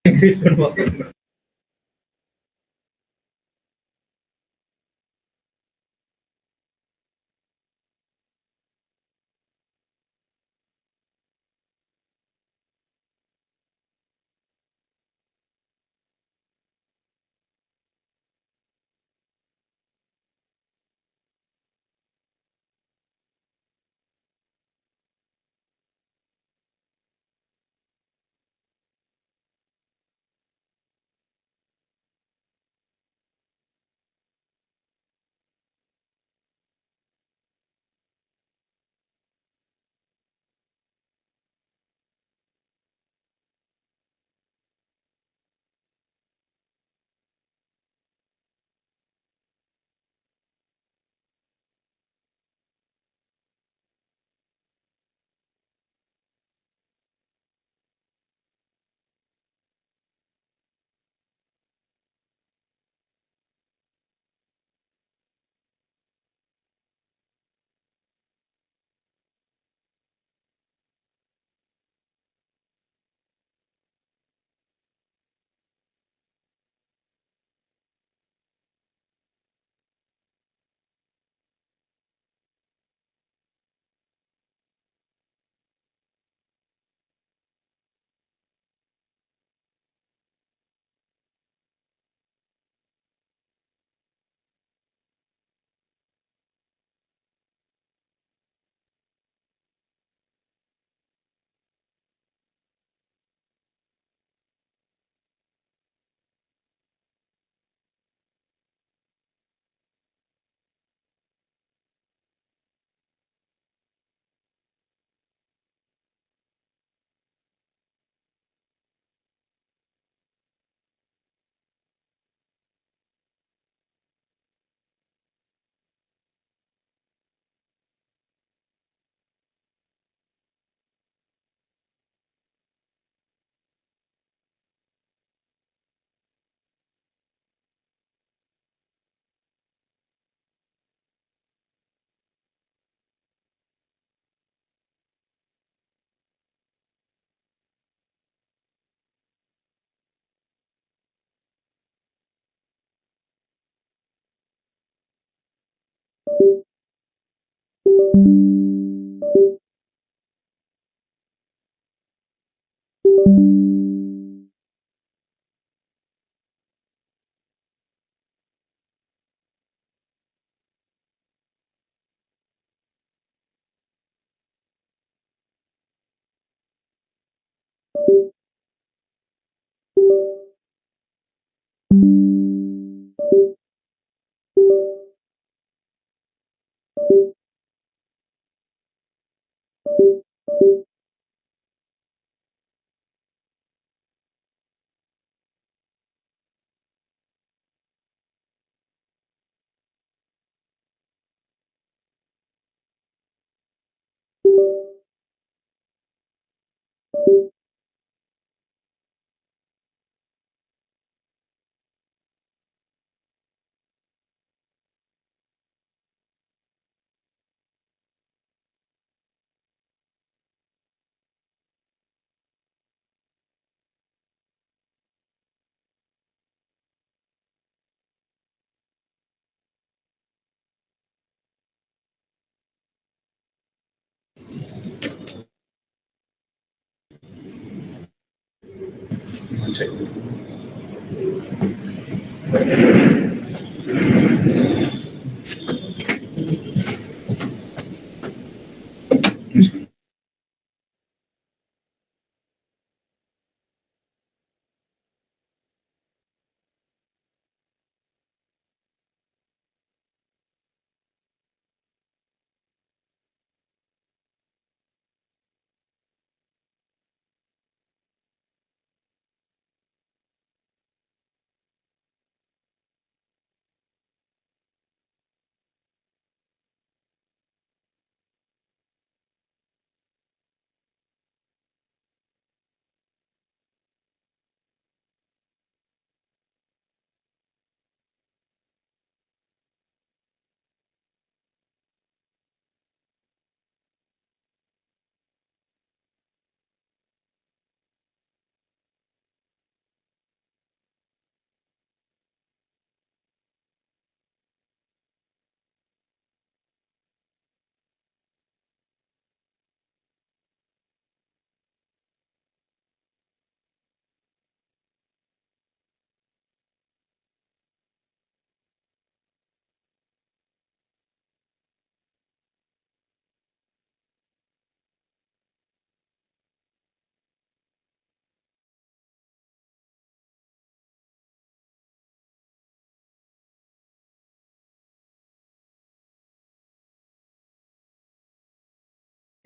Increase பண்ணுவாங்க. சரி.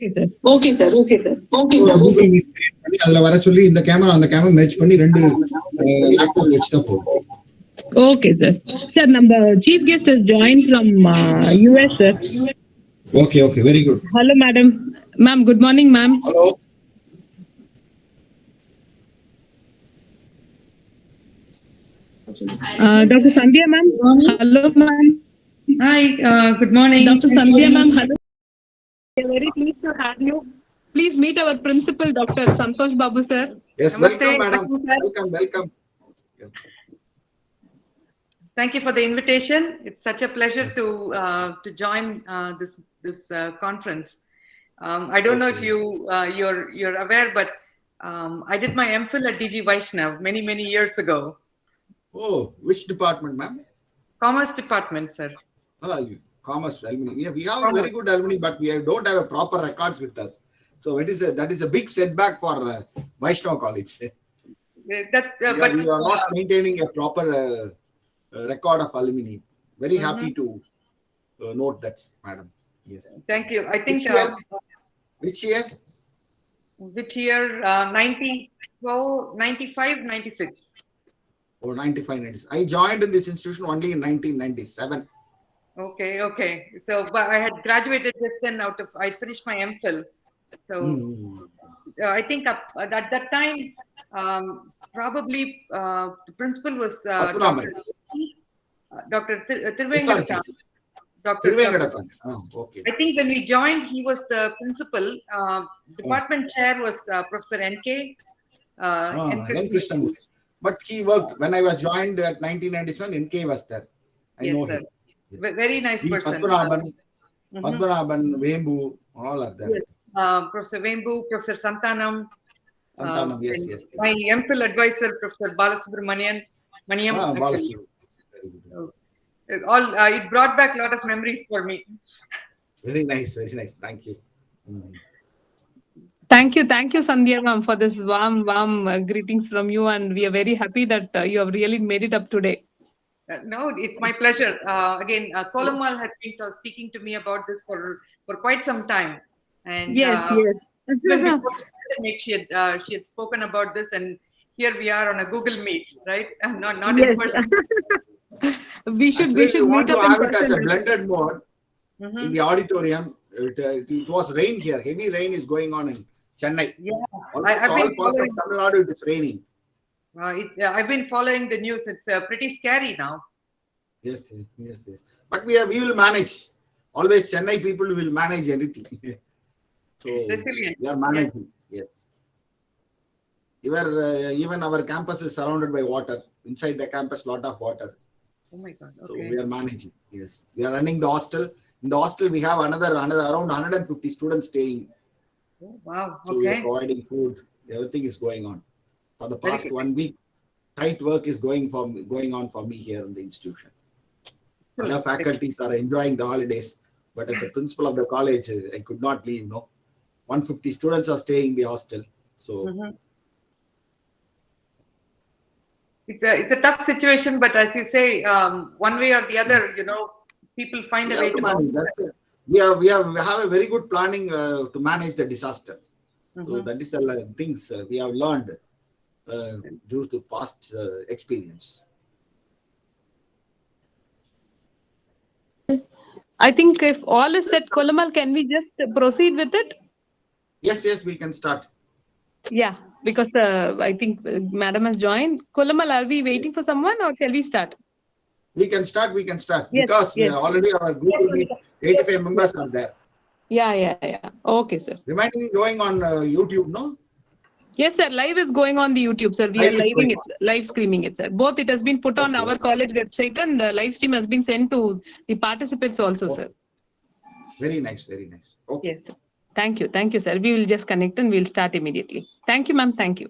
Okay, sir. Okay, sir. Okay, sir. Google Meet பண்ணி அதுல வர சொல்லி இந்த கேமரா அந்த கேமரா மேட்ச் பண்ணி ரெண்டு லேப்டாப் வச்சுட்டா போதும். Okay, sir. Sir, number chief guest has joined from US, sir. Okay, okay, very good. Hello, madam. Ma'am, good morning, ma'am. Hello. Dr. Sandhya, ma'am. Hello, ma'am. Hi, good morning. Dr. Sandhya, ma'am. Hello. We are very pleased to have you. Please meet our principal, Dr. Santosh Babu, sir. Yes, Namaste, welcome, madam. welcome, sir. Welcome, welcome. Thank you for the invitation. It's such a pleasure to join this conference. I don't know if you're aware, but I did my MPhil at DG VAISHNAV many years ago. Oh, which department, ma'am? Commerce department, sir. Commerce alumni. We have very good alumni, but we don't have a proper records with us. So that is a big setback for Vaishnav College. But we are not maintaining a proper record of alumni. Very happy to note that, madam. Yes. Thank you. I think which year? Which year? 95, 96. Oh, 95, 96. I joined in this institution only in 1997. Okay. So, but I had graduated just then I finished my MPhil. So, I think at that time, probably the principal was Dr. Tirvengadathan. Oh, okay. I think when we joined, he was the principal. Department chair was Professor N.K. Krishnamurthy. But he worked when I was joined at 1997. NK was there. I know sir. him. Very nice person. Padmanabhan, Vembu, all are there. Yes. Professor Vembu, Professor Santanam. Yes. My MPhil advisor, Professor Balasubramanian. It brought back a lot of memories for me. Very nice. Thank you. Thank you, Sandhya ma'am, for this warm greetings from you, and we are very happy that you have really made it up today. No, it's my pleasure. Again, Kolamal has been speaking to me about this for quite some time, and yes. Even before the pandemic, she had spoken about this, and here we are on a Google Meet, right? Not in person. we should want meet to up have it as a blended mode in the auditorium. It was rain here. Heavy rain is going on in Chennai. Yeah, I've been following. Tamil Nadu, it's raining. I've been following the news. It's pretty scary now. Yes. But we will manage. Always Chennai people will manage anything. So resilient. We are managing. Yes. Even our campus is surrounded by water. Inside the campus, lot of water. Oh my God. Okay. So we are managing. Yes. We are running the hostel. In the hostel, we have another around 150 students staying. Oh, wow. So we are providing food. Everything is going on. For the past 1 week, tight work is going on for me here in the institution. Other faculties are enjoying the holidays, but as a principal of the college, I could not leave. 150 students are staying in the hostel. So it's a tough situation, but as you say, one way or the other, people find a way to manage. That's it. We have a very good planning to manage the disaster. So that is the things we have learned due to past experience. I think if all is set, Kolamal, can we just proceed with it? Yes, we can start. Yeah, because I think Madam has joined. Kolamal, are we waiting for someone or shall we start? We can start. Yes, because we are already our group will be 85 members are there. Yeah. Okay, sir. Reminding me going on YouTube, no? Yes, sir. Live is going on the YouTube, sir. We are live streaming it, sir. Both it has been put on our college website, and the live stream has been sent to the participants also, sir. Very nice. Okay. Yes, sir. Thank you, sir. We will just connect and we'll start immediately. Thank you, ma'am. Thank you.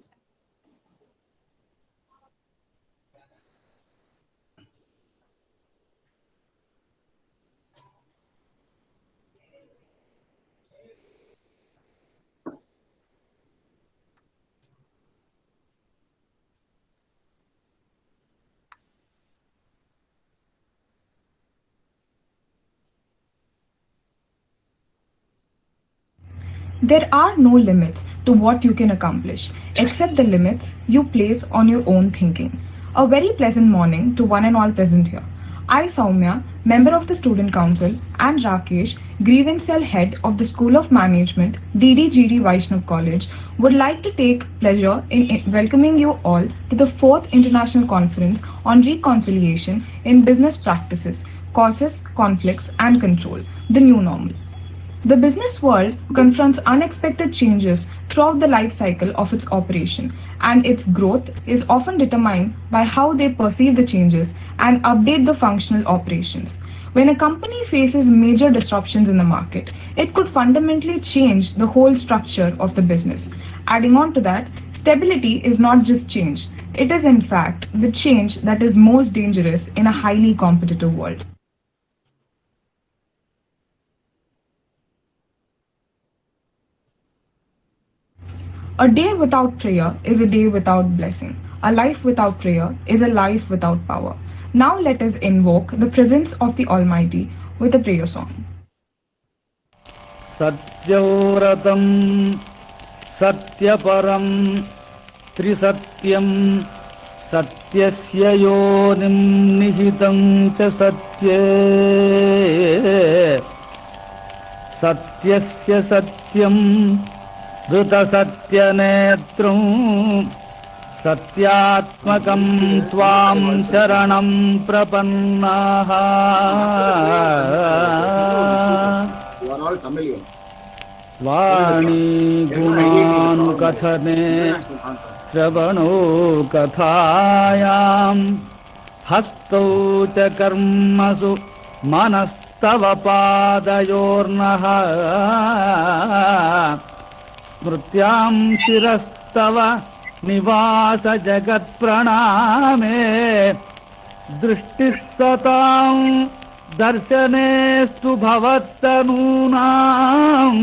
There are no limits to what you can accomplish, except the limits you place on your own thinking. A very pleasant morning to one and all present here. I, Soumya, member of the Student Council, and Rakesh, Grievance Cell Head of the School of Management, DDGD Vaishnav College, would like to take pleasure in welcoming you all to the 4th International Conference on Reconciliation in Business Practices, Causes, Conflicts, and Control, the New Normal. The business world confronts unexpected changes throughout the life cycle of its operation, and its growth is often determined by how they perceive the changes and update the functional operations. When a company faces major disruptions in the market, it could fundamentally change the whole structure of the business. Adding on to that, stability is not just change, it is in fact the change that is most dangerous in a highly competitive world. A day without prayer is a day without blessing. A life without prayer is a life without power. Now let us invoke the presence of the Almighty with a prayer song. Satyauratam Satyaparam Trisatyam Satyasya yonim nihitam cha satye Satyasya satyam Dhruta satyanetram Satyatmakam tvam sharanam prapannaha. You are all Tamilian. Vani gunanu kathane Shravano kathayam Hastau cha karmasu manastava padayornaha Smrityam shirastava nivasa jagat praname Drishtisatam darshanestu bhavattanunam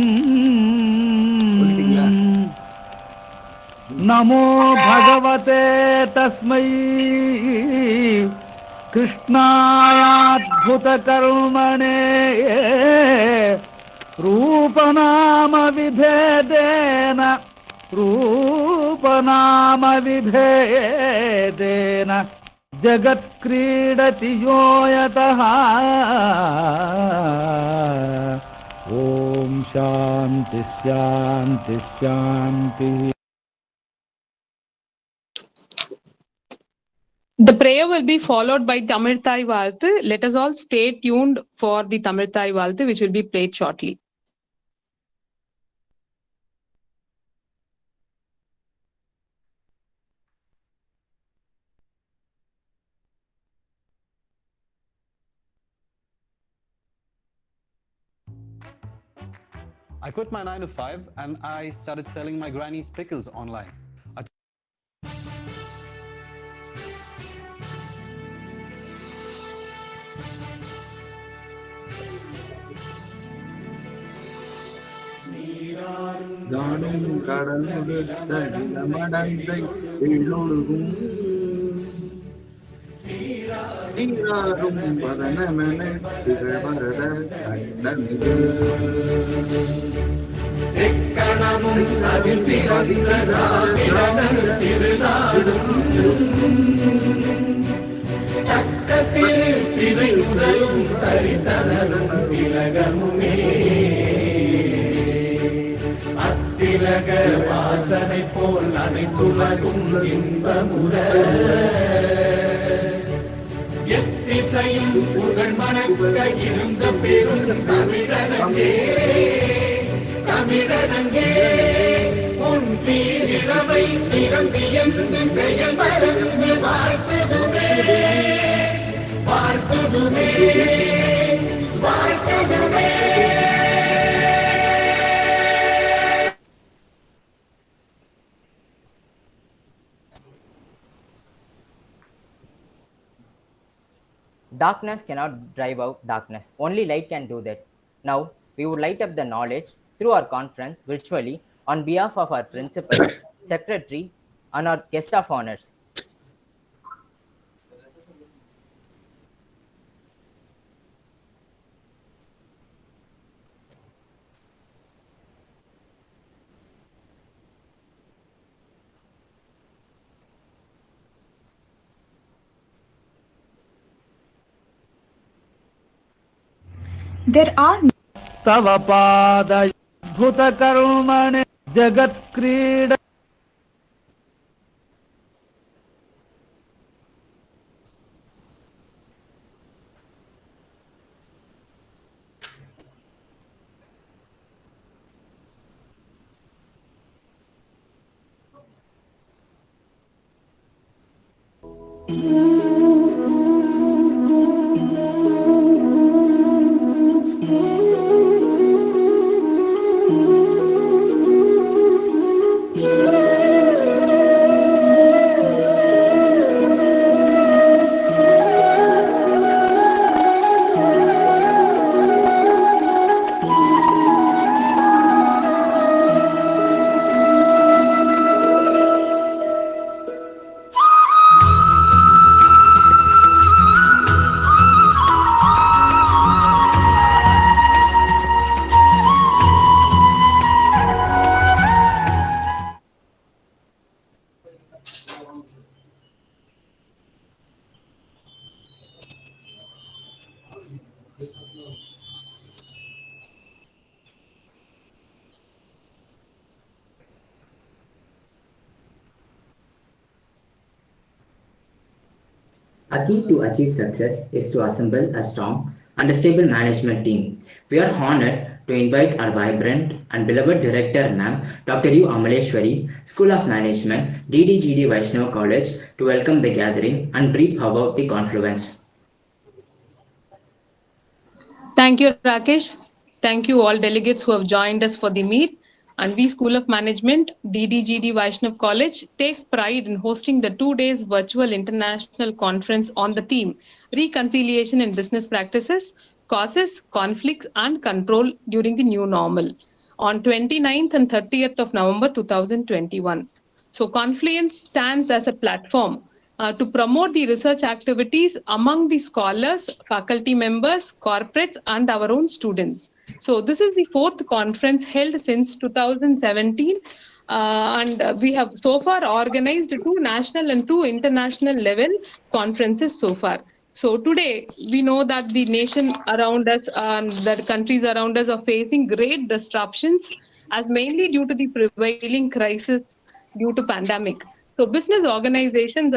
Namo bhagavate tasmai Krishnayadbhuta karmane Rupanama vibhedena Jagat kridati yoyataha. Om Shanti Shanti Shanti. The prayer will be followed by Tamil Thai Valthu. Let us all stay tuned for the Tamil Thai Valthu, which will be played shortly. I quit my 9 to 5 and I started selling my granny's pickles online. சீராரும் பதனமென திகழ்வரத கண்டமிகு எக்கணமும் அதில் சிறந்த திராவிடர் திருநாடும் தக்க சிறு பிறை முதலும் தரித்தனரும் திலகமுமே அத்திலக வாசனை போல் அனைத்துலகும் இன்பமுற எத்திசையும் புகழ் மணக்க இருந்த பெரும் தமிழனங்கே தமிழனங்கே உன் சீரிழமை திறந்தியந்து செயல் மறந்து வாழ்த்துதுமே வாழ்த்துதுமே வாழ்த்துதுமே. Darkness cannot drive out darkness. Only light can do that. Now, we would light up the knowledge through our conference virtually on behalf of our principal, secretary, and our guest of honors. There are तव पादयुद्धकर्मणे जगत्क्रीड A key to achieve success is to assemble a strong and a stable management team. We are honored to invite our vibrant and beloved Director, Ma'am, Dr. U. Amaleshwari, School of Management, DDGD Vaishnava College, to welcome the gathering and brief about the Confluence. Thank you, Rakesh. Thank you all delegates who have joined us for the meet. And we School of Management, DDGD Vaishnav College, take pride in hosting the 2 days virtual international conference on the theme Reconciliation in Business Practices, Causes, Conflicts and Control during the New Normal on 29th and 30th of November 2021. So Confluence stands as a platform to promote the research activities among the scholars, faculty members, corporates, and our own students. So this is the 4th conference held since 2017, and we have so far organized 2 national and 2 international level conferences so far. So today we know that the nation around us, the countries around us are facing great disruptions as mainly due to the prevailing crisis due to pandemic. So business organizations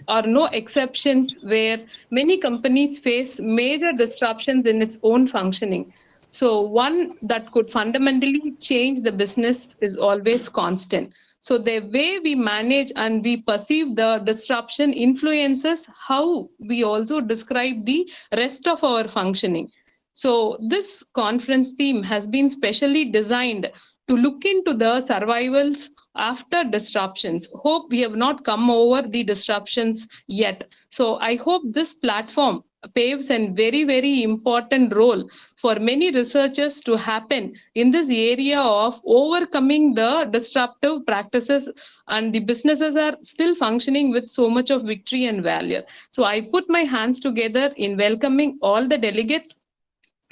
are no exceptions where many companies face major disruptions in its own functioning. So one that could fundamentally change the business is always constant. So the way we manage and we perceive the disruption influences how we also describe the rest of our functioning. So this conference theme has been specially designed to look into the survivals after disruptions. Hope we have not come over the disruptions yet. So I hope this platform paves a very, very important role for many researchers to happen in this area of overcoming the disruptive practices, and the businesses are still functioning with so much of victory and valor. So I put my hands together in welcoming all the delegates,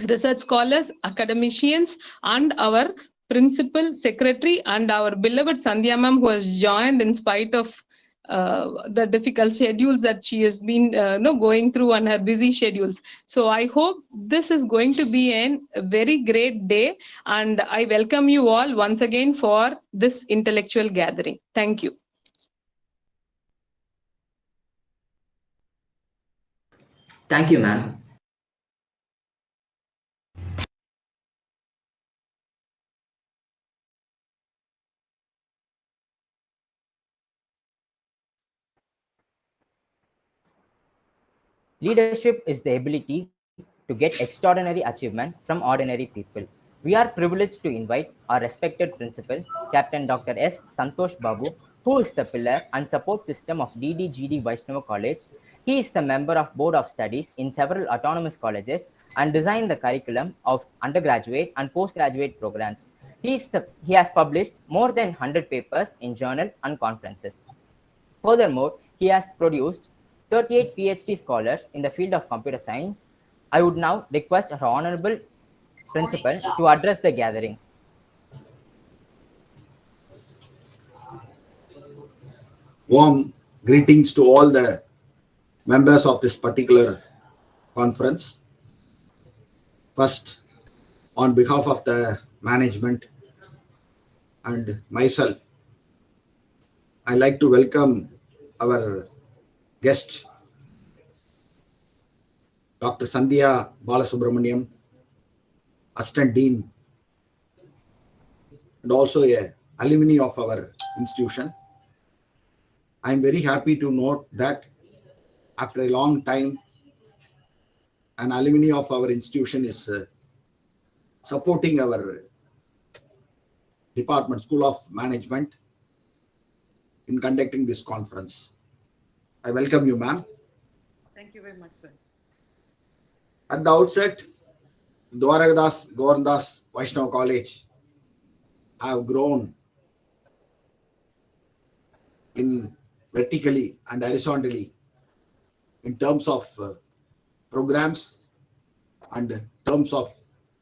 research scholars, academicians, and our principal secretary and our beloved Sandhya ma'am, who has joined in spite of the difficult schedules that she has been going through on her busy schedules. So I hope this is going to be a very great day, and I welcome you all once again for this intellectual gathering. Thank you. Thank you, ma'am. Leadership is the ability to get extraordinary achievement from ordinary people. We are privileged to invite our respected principal, Captain Dr. S. Santosh Babu, who is the pillar and support system of DDGD Vaishnava College. He is the member of Board of Studies in several autonomous colleges and designed the curriculum of undergraduate and postgraduate programs. He has published more than 100 papers in journals and conferences. Furthermore, he has produced 38 PhD scholars in the field of computer science. I would now request our Honorable Principal to address the gathering. Warm greetings to all the members of this particular conference. First, on behalf of the management and myself, I'd like to welcome our guest, Dr. Sandhya Balasubramaniam, Assistant Dean, and also a alumni of our institution. I'm very happy to note that after a long time, an alumni of our institution is supporting our department, School of Management, in conducting this conference. I welcome you, ma'am. Thank you very much, sir. At the outset, DWARAKA VAISHNAV College have grown in vertically and horizontally in terms of programs and terms of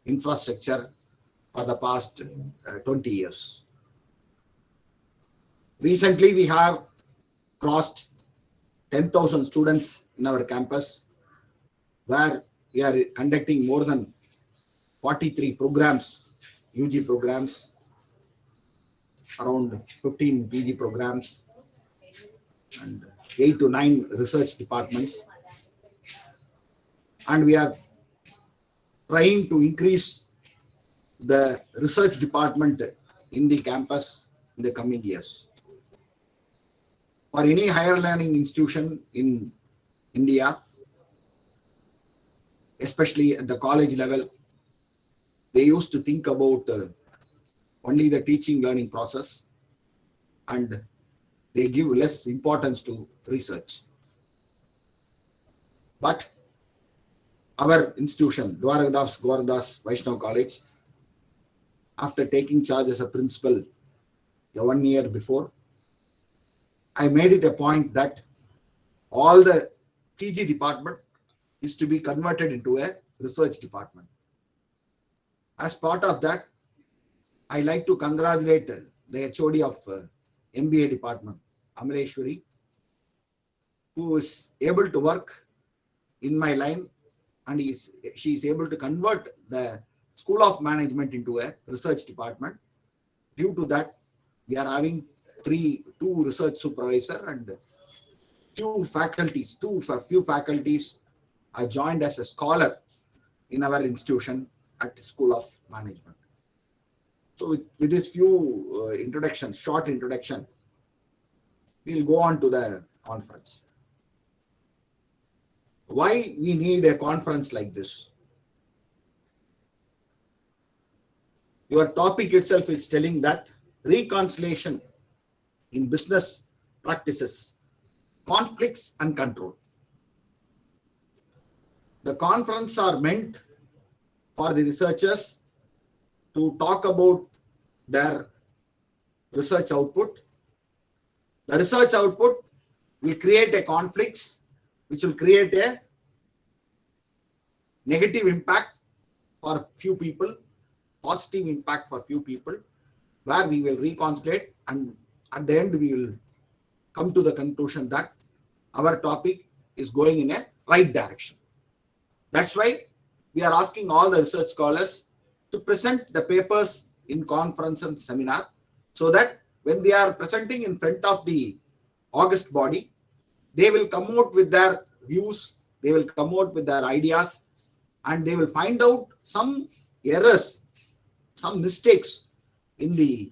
infrastructure for the past 20 years. Recently, we have crossed 10,000 students in our campus, where we are conducting more than 43 programs, UG programs, around 15 PG programs, and 8 to 9 research departments. And we are trying to increase the research department in the campus in the coming years. For any higher learning institution in India, especially at the college level, they used to think about only the teaching learning process, and they give less importance to research. But our institution, DWARAKA VAISHNAV College, after taking charge as a principal 1 year before, I made it a point that all the PG department is to be converted into a research department. As part of that, I like to congratulate the HOD of MBA department, Amaleshwari, who is able to work in my line, and she is able to convert the School of Management into a research department. Due to that, we are having two research supervisors and few faculties are joined as a scholar in our institution at School of Management. So with this few short introduction, we'll go on to the conference. Why we need a conference like this? Your topic itself is telling that reconciliation in business practices, conflicts and control. The conference are meant for the researchers to talk about their research output. The research output will create a conflict which will create a negative impact for few people, positive impact for few people, where we will reconcile, and at the end we will come to the conclusion that our topic is going in a right direction. That's why we are asking all the research scholars to present the papers in conference and seminar, so that when they are presenting in front of the August body, they will come out with their views, they will come out with their ideas, and they will find out some errors, some mistakes in the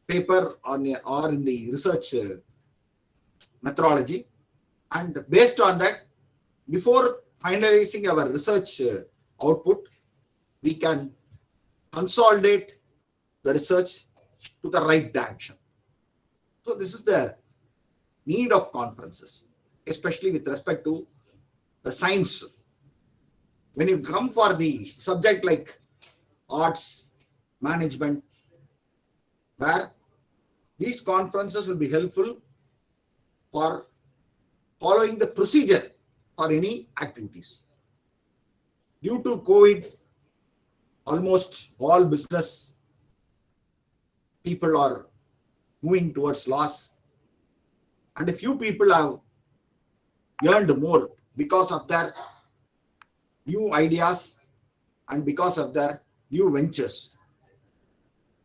paper or in the research methodology. And based on that, before finalizing our research output, we can consolidate the research to the right direction. So this is the need of conferences, especially with respect to the science. When you come for the subject like arts, management, where these conferences will be helpful for following the procedure for any activities. Due to COVID, almost all business people are moving towards loss, and a few people have earned more because of their new ideas and because of their new ventures,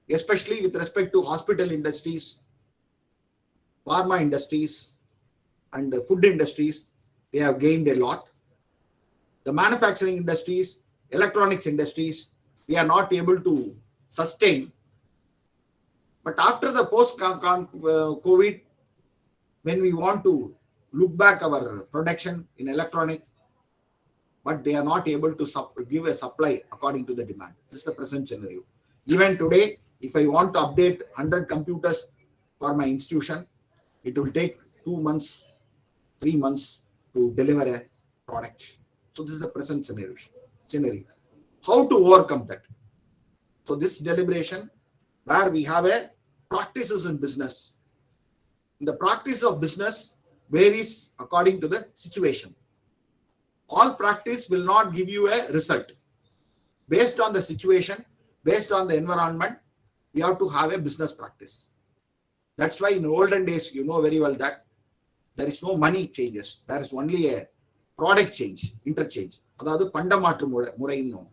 especially with respect to hospital industries, pharma industries, and the food industries. They have gained a lot. The manufacturing industries, electronics industries, they are not able to sustain. But after the post-COVID, when we want to look back our production in electronics, but they are not able to give a supply according to the demand. This is the present scenario. Even today, if I want to update 100 computers for my institution, it will take 2 months, 3 months to deliver a product. So this is the present scenario. How to overcome that? So this deliberation, where we have a practices in business. The practice of business varies according to the situation. All practice will not give you a result. Based on the situation, based on the environment, we have to have a business practice. That's why in olden days, you know very well that there is no money changes. There is only a product change, interchange. Adadu pandamatu murai no.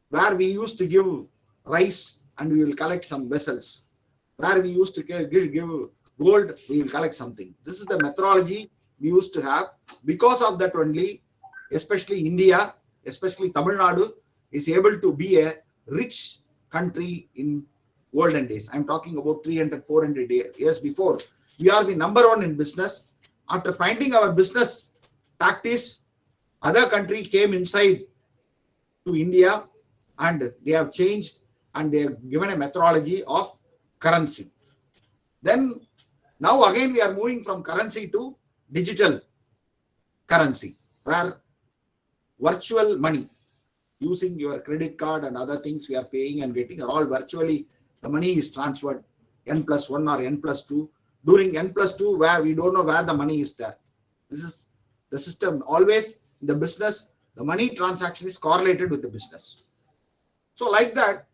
Where we used to give rice and we will collect some vessels. Where we used to give gold, we will collect something. This is the methodology we used to have. Because of that only, especially India, especially Tamil Nadu, is able to be a rich country in olden days. I'm talking about 300, 400 years before. We are the number one in business. After finding our business practice, other country came inside to India and they have changed and they have given a methodology of currency. Then now again we are moving from currency to digital currency, where virtual money, using your credit card and other things we are paying and getting are all virtually, the money is transferred N+1 or N+2. During N+2, where we don't know where the money is there. This is the system. Always in the business, the money transaction is correlated with the business. So like that,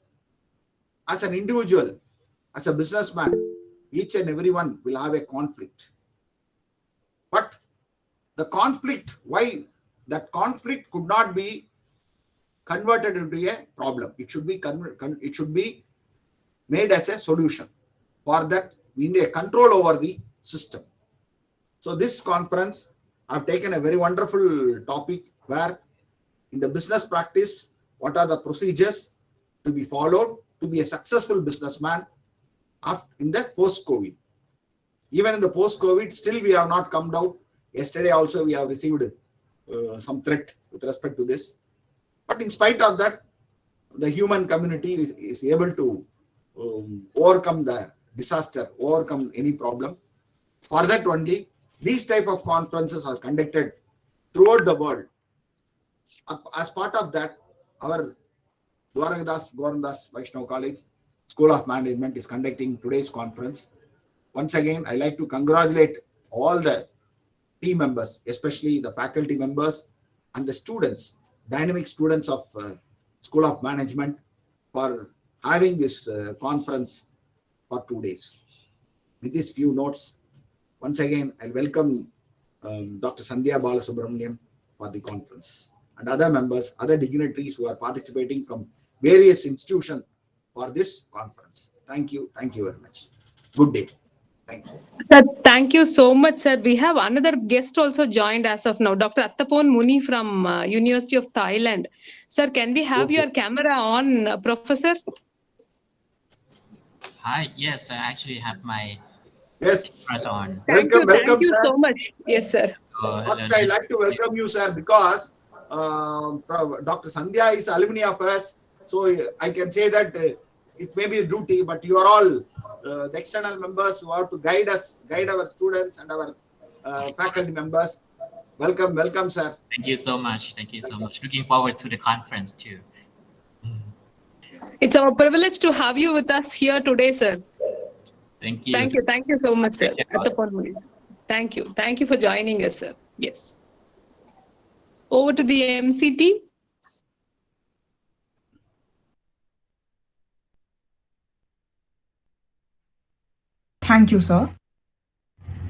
as an individual, as a businessman, each and everyone will have a conflict. But the conflict, why that conflict could not be converted into a problem? It should be made as a solution. For that, we need a control over the system. So this conference, I've taken a very wonderful topic where in the business practice, what are the procedures to be followed to be a successful businessman in the post-COVID. Even in the post-COVID, still we have not come down. Yesterday also we have received some threat with respect to this. But in spite of that, the human community is able to overcome the disaster, overcome any problem. For that only, these type of conferences are conducted throughout the world. As part of that, our GOVERDHAN VAISHNAV College School of Management is conducting today's conference. Once again, I like to congratulate all the team members, especially the faculty members and the students, dynamic students of School of Management, for having this conference for 2 days. With these few notes, once again, I welcome Dr. Sandhya Balasubramaniam for the conference and other members, other dignitaries who are participating from various institutions for this conference. Thank you. Thank you very much. Good day. Thank you. Sir, thank you so much, sir. We have another guest also joined as of now, Dr. Attapon Muni from University of Thailand. Sir, can we have your camera on, Professor? Hi, yes, I actually have my camera on. Thank you sir. So much. Yes, sir. First, I'd like to welcome you, sir, because Dr. Sandhya is alumni of us. So I can say that it may be a duty, but you are all the external members who have to guide us, guide our students and our faculty members. Welcome, welcome, sir. Thank you so much. Thank you so much. Looking forward to the conference too. It's our privilege to have you with us here today, sir. Thank you. Thank you. Thank you so much, sir. Thank you. Thank you for joining us, sir. Yes. Over to the MCT. Thank you, sir.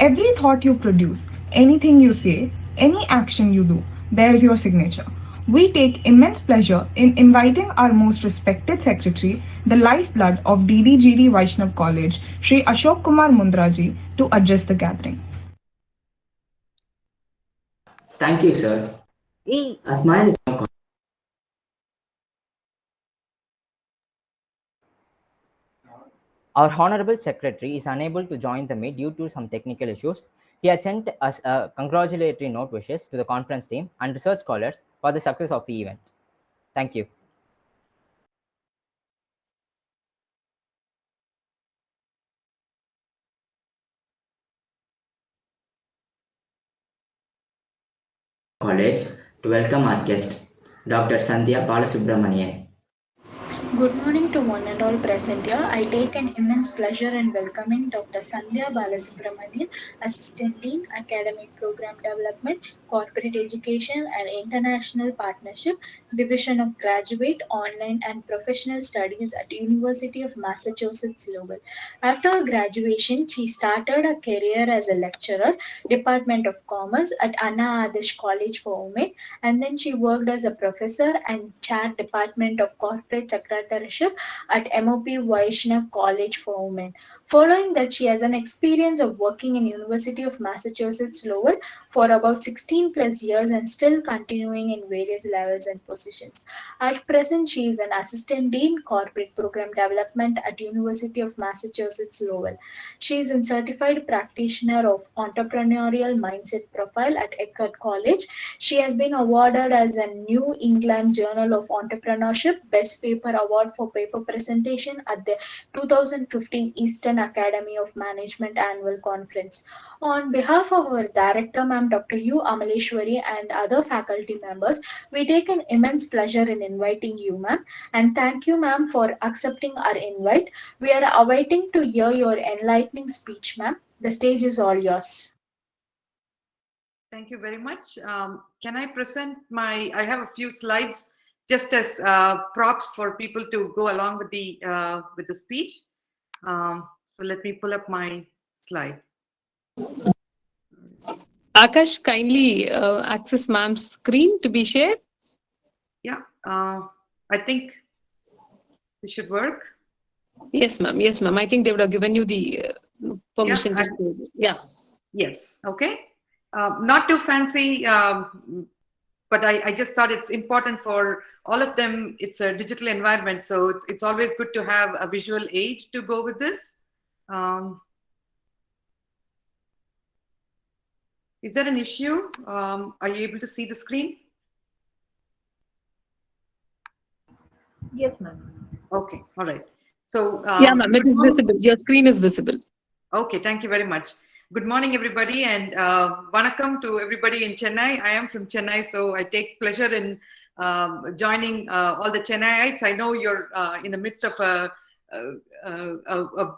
Every thought you produce, anything you say, any action you do, bears your signature. We take immense pleasure in inviting our most respected secretary, the lifeblood of DDGD Vaishnav College, Sri Ashok Kumar Mundraji, to address the gathering. Thank you, sir. A smile is no Our Honorable Secretary is unable to join the meet due to some technical issues. He had sent us a congratulatory note wishes to the conference team and research scholars for the success of the event. Thank you. College to welcome our guest, Dr. Sandhya Balasubramanian. Good morning to one and all present here. I take an immense pleasure in welcoming Dr. Sandhya Balasubramanian, Assistant Dean, Academic Program Development, Corporate Education and International Partnership, Division of Graduate, Online and Professional Studies at University of Massachusetts Lowell. After her graduation, she started a career as a lecturer, Department of Commerce at Anna Adarsh College for Women, and then she worked as a professor and chaired Department of Corporate Secretariship at MOP VAISHNAV College for Women. Following that, she has an experience of working in University of Massachusetts Lowell for about 16 plus years and still continuing in various levels and positions. At present, she is an Assistant Dean, Corporate Program Development at University of Massachusetts Lowell. She is a Certified Practitioner of Entrepreneurial Mindset Profile at Eckerd College. She has been awarded as a New England Journal of Entrepreneurship Best Paper Award for paper presentation at the 2015 Eastern Academy of Management Annual Conference. On behalf of our Director, Ma'am Dr. U. Amaleshwari, and other faculty members, we take an immense pleasure in inviting you, ma'am, and thank you, ma'am, for accepting our invite. We are awaiting to hear your enlightening speech, ma'am. The stage is all yours. Thank you very much. Can I present I have a few slides just as props for people to go along with the speech. So let me pull up my slide. Akash, kindly access ma'am's screen to be shared. Yeah, I think this should work. Yes, ma'am. Yes, ma'am. I think they would have given you the permission to share. Yeah. Yes. Okay. Not too fancy, but I just thought it's important for all of them. It's a digital environment, so it's always good to have a visual aid to go with this. Is there an issue? Are you able to see the screen? Yes, ma'am. Okay. All right. So yeah, ma'am. It is visible. Your screen is visible. Okay. Thank you very much. Good morning, everybody, and vanakkam to everybody in Chennai. I am from Chennai, so I take pleasure in joining all the Chennaiites. I know you're in the midst of a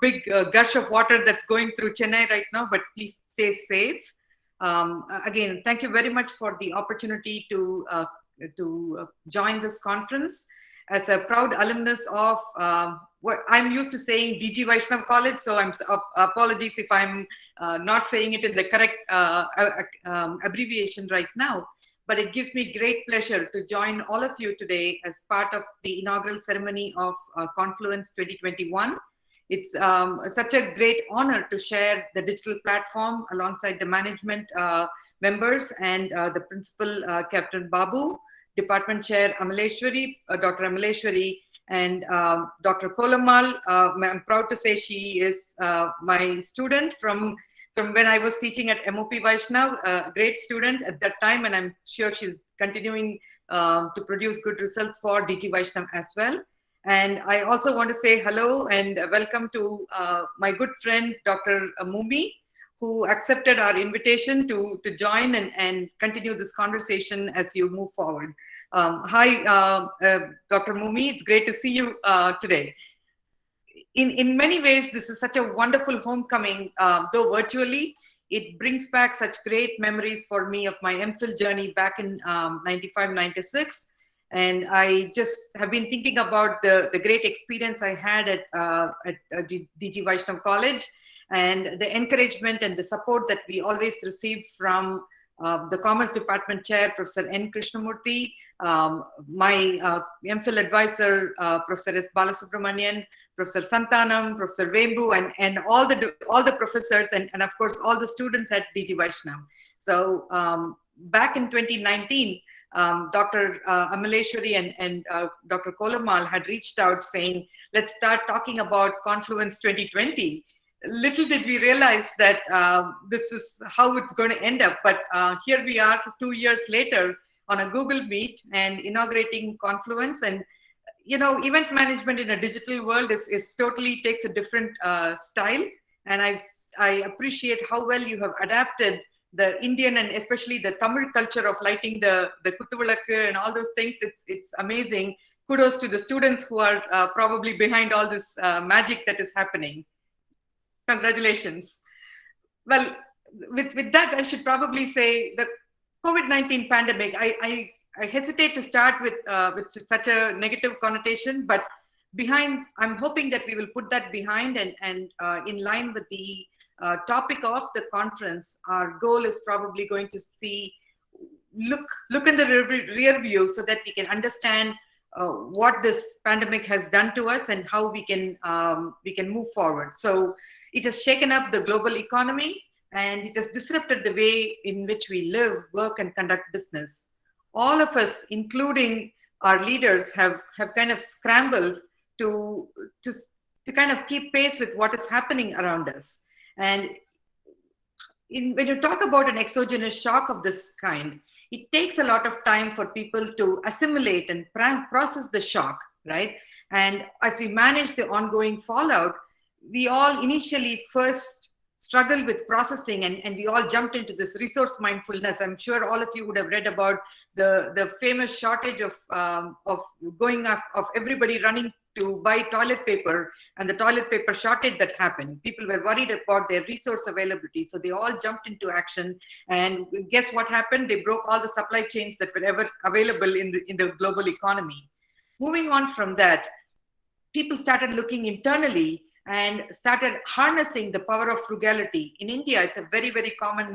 big gush of water that's going through Chennai right now, but please stay safe. Again, thank you very much for the opportunity to join this conference. As a proud alumnus of what I'm used to saying DG Vaishnav College, so I'm apologies if I'm not saying it in the correct abbreviation right now, but it gives me great pleasure to join all of you today as part of the inaugural ceremony of Confluence 2021. It's such a great honor to share the digital platform alongside the management members and the principal, Captain Babu, Department Chair Amaleshwari, Dr. Amaleshwari, and Dr. Kolamal. I'm proud to say she is my student from when I was teaching at MOP Vaishnav, a great student at that time, and I'm sure she's continuing to produce good results for DG Vaishnav as well. And I also want to say hello and welcome to my good friend, Dr. Mumi, who accepted our invitation to join and continue this conversation as you move forward. Hi, Dr. Mumi, it's great to see you today. In many ways, this is such a wonderful homecoming, though virtually. It brings back such great memories for me of my MPhil journey back in 95, 96. And I just have been thinking about the great experience I had at DG Vaishnav College, and the encouragement and the support that we always received from the Commerce Department Chair, Professor N. Krishnamurthy, my MPhil advisor, Professor S. Balasubramanian, Professor Santanam, Professor Vembu, and all the professors, and of course all the students at DG Vaishnav. So back in 2019, Dr. Amaleshwari and Dr. Kolamal had reached out saying, let's start talking about Confluence 2020. Little did we realize that this is how it's going to end up. But here we are 2 years later on a Google Meet and inaugurating Confluence. And, you know, event management in a digital world is totally takes a different style. And I appreciate how well you have adapted the Indian and especially the Tamil culture of lighting the Kuthuvilakku and all those things. It's amazing. Kudos to the students who are probably behind all this magic that is happening. Congratulations. Well, with that, I should probably say the COVID-19 pandemic, I hesitate to start with such a negative connotation, but I'm hoping that we will put that behind and in line with the topic of the conference. Our goal is probably going to look in the rear view so that we can understand what this pandemic has done to us and how we can move forward. So it has shaken up the global economy and it has disrupted the way in which we live, work, and conduct business. All of us, including our leaders, have kind of scrambled to kind of keep pace with what is happening around us. And when you talk about an exogenous shock of this kind, it takes a lot of time for people to assimilate and process the shock, right? And as we manage the ongoing fallout, we all initially first struggled with processing and we all jumped into this resource mindfulness. I'm sure all of you would have read about the famous shortage of everybody running to buy toilet paper and the toilet paper shortage that happened. People were worried about their resource availability. So they all jumped into action, and guess what happened? They broke all the supply chains that were ever available in the global economy. Moving on from that, people started looking internally and started harnessing the power of frugality. In India, it's a very, very common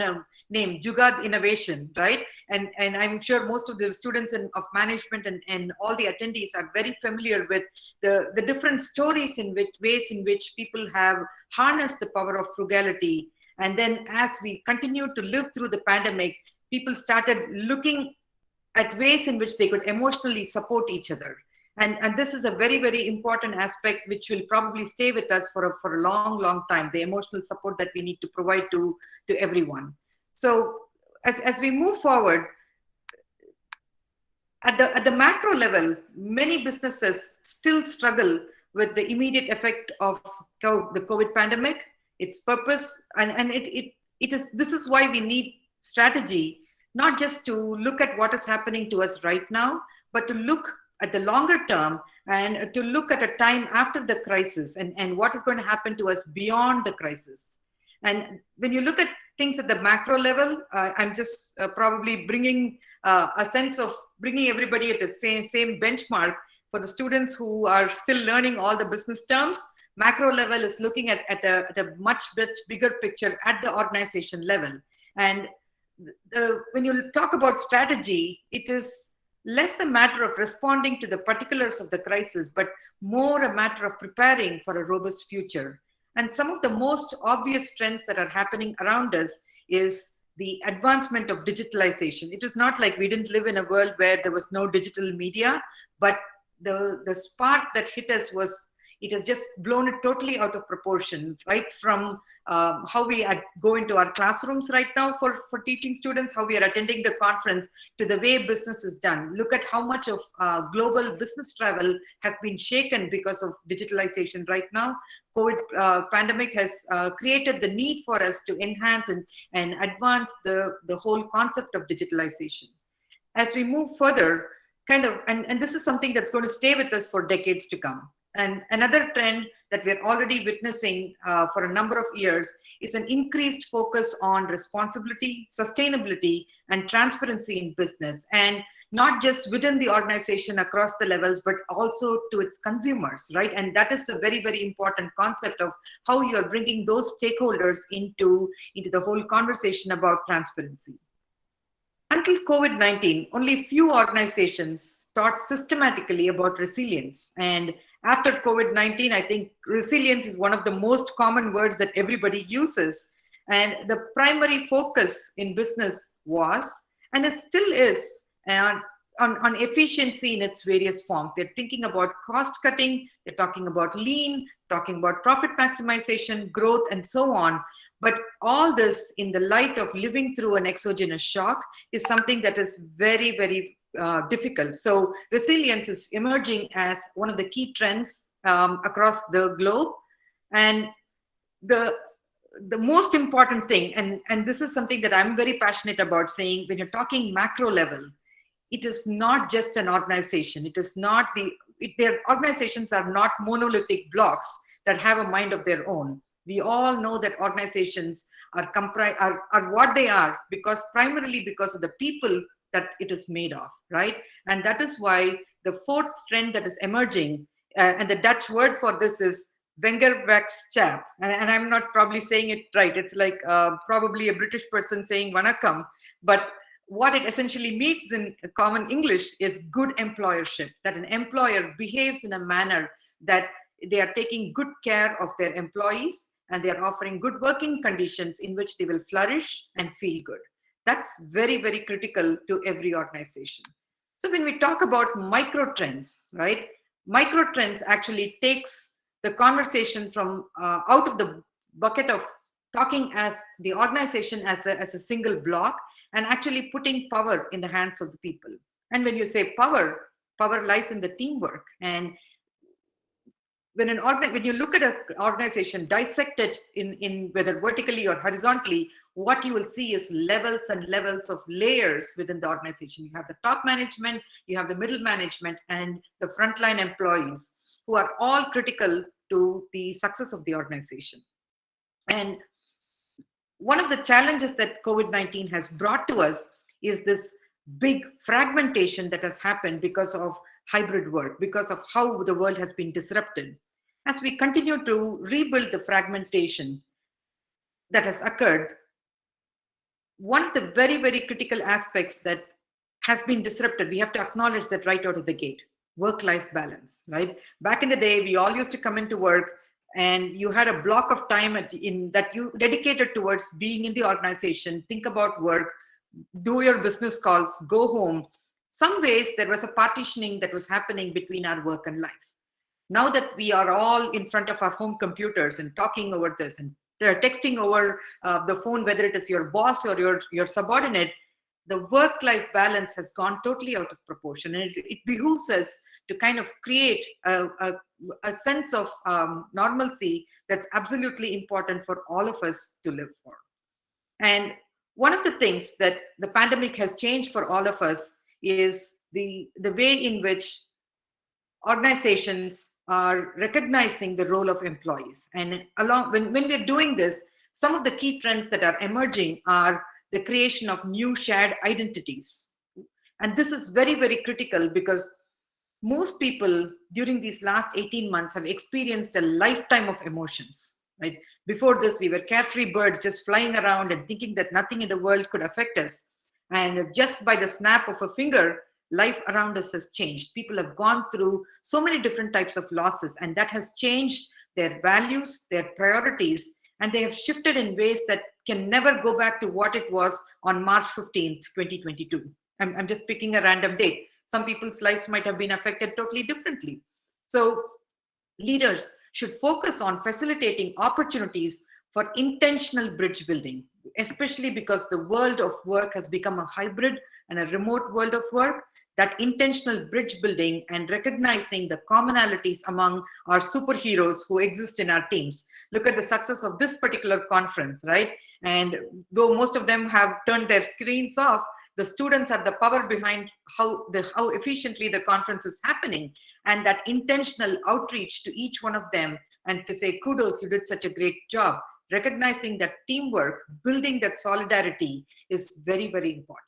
name, Jugad innovation, right? And I'm sure most of the students of management and all the attendees are very familiar with the different stories ways in which people have harnessed the power of frugality. And then as we continue to live through the pandemic, people started looking at ways in which they could emotionally support each other. And this is a very, very important aspect which will probably stay with us for a long, long time, the emotional support that we need to provide to everyone. So as we move forward, at the macro level, many businesses still struggle with the immediate effect of the COVID pandemic, its purpose, and this is why we need strategy, not just to look at what is happening to us right now, but to look at the longer term and to look at a time after the crisis and what is going to happen to us beyond the crisis. And when you look at things at the macro level, I'm just probably bringing a sense of bringing everybody at the same benchmark. For the students who are still learning all the business terms, macro level is looking at a much bigger picture at the organization level. And when you talk about strategy, it is less a matter of responding to the particulars of the crisis, but more a matter of preparing for a robust future. And some of the most obvious trends that are happening around us is the advancement of digitalization. It is not like we didn't live in a world where there was no digital media, but the spark that hit us was, it has just blown it totally out of proportion, right? From how we go into our classrooms right now for teaching students, how we are attending the conference, to the way business is done. Look at how much of global business travel has been shaken because of digitalization right now. COVID pandemic has created the need for us to enhance and advance the whole concept of digitalization. As we move further, and this is something that's going to stay with us for decades to come. And another trend that we're already witnessing for a number of years is an increased focus on responsibility, sustainability, and transparency in business. And not just within the organization across the levels, but also to its consumers, right? And that is a very, very important concept of how you're bringing those stakeholders into the whole conversation about transparency. Until COVID-19, only few organizations taught systematically about resilience. And after COVID-19, I think resilience is one of the most common words that everybody uses. And the primary focus in business was, and it still is, on efficiency in its various forms. They're thinking about cost cutting, they're talking about lean, talking about profit maximization, growth, and so on. But all this in the light of living through an exogenous shock is something that is very, very difficult. So resilience is emerging as one of the key trends across the globe. And the most important thing, and this is something that I'm very passionate about saying, when you're talking macro level, it is not just an organization. It is not their organizations are not monolithic blocks that have a mind of their own. We all know that organizations are what they are primarily because of the people that it is made of, right? And that is why the fourth trend that is emerging, and the Dutch word for this is Wengerwegschap, and I'm not probably saying it right. It's like probably a British person saying Vanakkam, but what it essentially means in common English is good employership, that an employer behaves in a manner that they are taking good care of their employees and they are offering good working conditions in which they will flourish and feel good. That's very, very critical to every organization. So when we talk about micro trends, right? Micro trends actually takes the conversation from out of the bucket of talking at the organization as a single block, and actually putting power in the hands of the people. And when you say power, power lies in the teamwork. And when you look at an organization, dissect it in whether vertically or horizontally, what you will see is levels and levels of layers within the organization. You have the top management, you have the middle management, and the frontline employees, who are all critical to the success of the organization. And one of the challenges that COVID-19 has brought to us is this big fragmentation that has happened because of hybrid work, because of how the world has been disrupted. As we continue to rebuild the fragmentation that has occurred, one of the very, very critical aspects that has been disrupted, we have to acknowledge that right out of the gate, work-life balance, right? Back in the day, we all used to come into work and you had a block of time that you dedicated towards being in the organization, think about work, do your business calls, go home. Some ways there was a partitioning that was happening between our work and life. Now that we are all in front of our home computers and talking over this and texting over the phone, whether it is your boss or your subordinate, the work-life balance has gone totally out of proportion. And it behooves us to kind of create a sense of normalcy that's absolutely important for all of us to live for. And one of the things that the pandemic has changed for all of us is the way in which organizations are recognizing the role of employees. And when we're doing this, some of the key trends that are emerging are the creation of new shared identities. And this is very, very critical because most people during these last 18 months have experienced a lifetime of emotions, right? Before this, we were carefree birds just flying around and thinking that nothing in the world could affect us. And just by the snap of a finger, life around us has changed. People have gone through so many different types of losses, and that has changed their values, their priorities, and they have shifted in ways that can never go back to what it was on March 15th, 2022. I'm just picking a random date. Some people's lives might have been affected totally differently. So leaders should focus on facilitating opportunities for intentional bridge building, especially because the world of work has become a hybrid and a remote world of work. That intentional bridge building and recognizing the commonalities among our superheroes who exist in our teams. Look at the success of this particular conference, right? And though most of them have turned their screens off, the students are the power behind how efficiently the conference is happening, and that intentional outreach to each one of them and to say, kudos, you did such a great job. Recognizing that teamwork, building that solidarity is very, very important.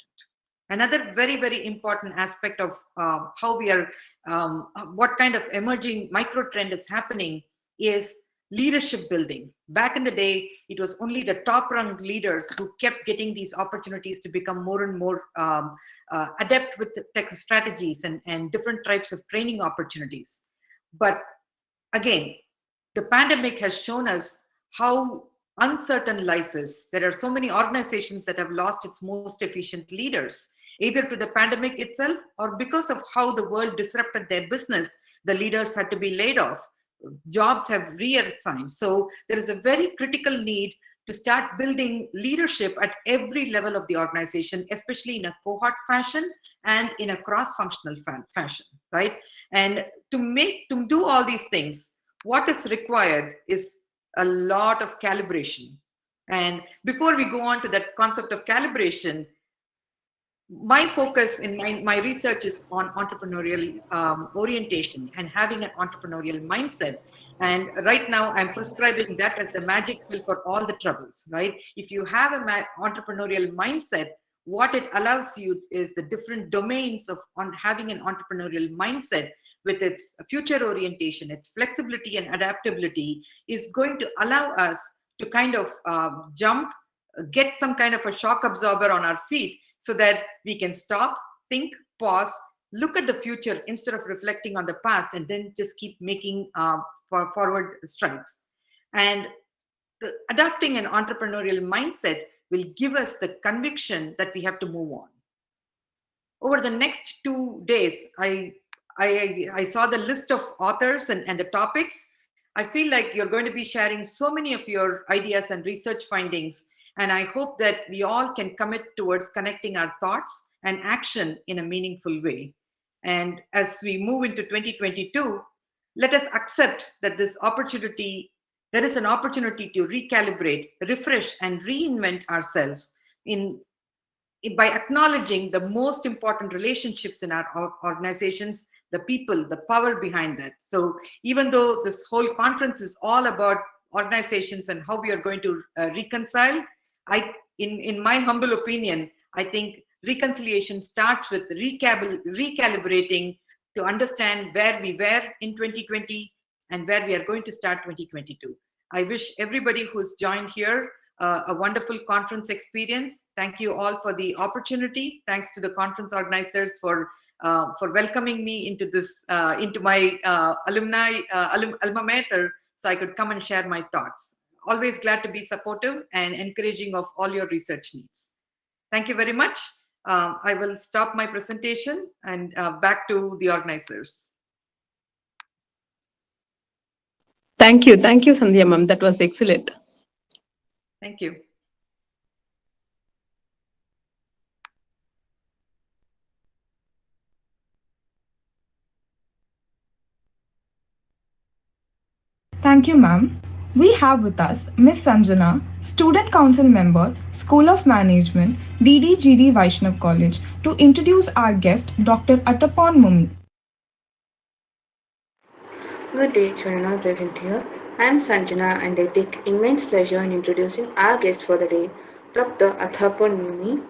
Another very, very important aspect of how we are, what kind of emerging micro trend is happening is leadership building. Back in the day, it was only the top rung leaders who kept getting these opportunities to become more and more adept with the tech strategies and different types of training opportunities. But again, the pandemic has shown us how uncertain life is. There are so many organizations that have lost its most efficient leaders, either to the pandemic itself or because of how the world disrupted their business. The leaders had to be laid off. Jobs have reassigned. So there is a very critical need to start building leadership at every level of the organization, especially in a cohort fashion and in a cross-functional fashion, right? And to do all these things, what is required is a lot of calibration. And before we go on to that concept of calibration, my focus in my research is on entrepreneurial orientation and having an entrepreneurial mindset. And right now I'm prescribing that as the magic pill for all the troubles, right? If you have an entrepreneurial mindset, what it allows you is the different domains of having an entrepreneurial mindset with its future orientation, its flexibility and adaptability is going to allow us to kind of jump, get some kind of a shock absorber on our feet so that we can stop, think, pause, look at the future instead of reflecting on the past and then just keep making forward strides. And adopting an entrepreneurial mindset will give us the conviction that we have to move on. Over the next 2 days, I saw the list of authors and the topics. I feel like you're going to be sharing so many of your ideas and research findings, and I hope that we all can commit towards connecting our thoughts and action in a meaningful way. And as we move into 2022, let us accept that there is an opportunity to recalibrate, refresh, and reinvent ourselves by acknowledging the most important relationships in our organizations, the people, the power behind that. So even though this whole conference is all about organizations and how we are going to reconcile, in my humble opinion, I think reconciliation starts with recalibrating to understand where we were in 2020 and where we are going to start 2022. I wish everybody who's joined here a wonderful conference experience. Thank you all for the opportunity. Thanks to the conference organizers for welcoming me into this into my alma mater, so I could come and share my thoughts. Always glad to be supportive and encouraging of all your research needs. Thank you very much. I will stop my presentation and back to the organizers. Thank you, Sandhya ma'am. That was excellent. Thank you. Thank you, ma'am. We have with us Ms. Sanjana, Student Council Member, School of Management, DDGD Vaishnav College, to introduce our guest, Dr. Attappan Mummy. Good day, children present here. I am Sanjana and I take immense pleasure in introducing our guest for the day, Dr. Attappan Mummy.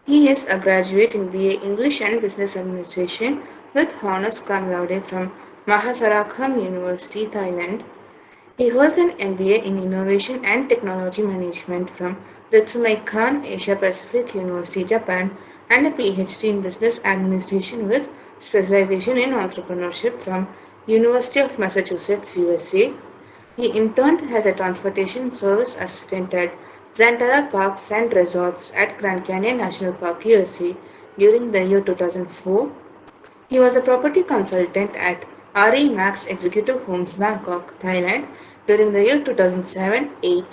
He is a graduate in BA English and Business Administration with Honours Cum Laude from Mahasarakham University, Thailand. He holds an MBA in Innovation and Technology Management from Ritsumeikan Asia Pacific University, Japan, and a PhD in Business Administration with specialization in entrepreneurship from University of Massachusetts, USA. He interned as a transportation service assistant at Zantara Parks and Resorts at Grand Canyon National Park, USA during the year 2004. He was a property consultant at RE Max Executive Homes, Bangkok, Thailand during the year 2007-8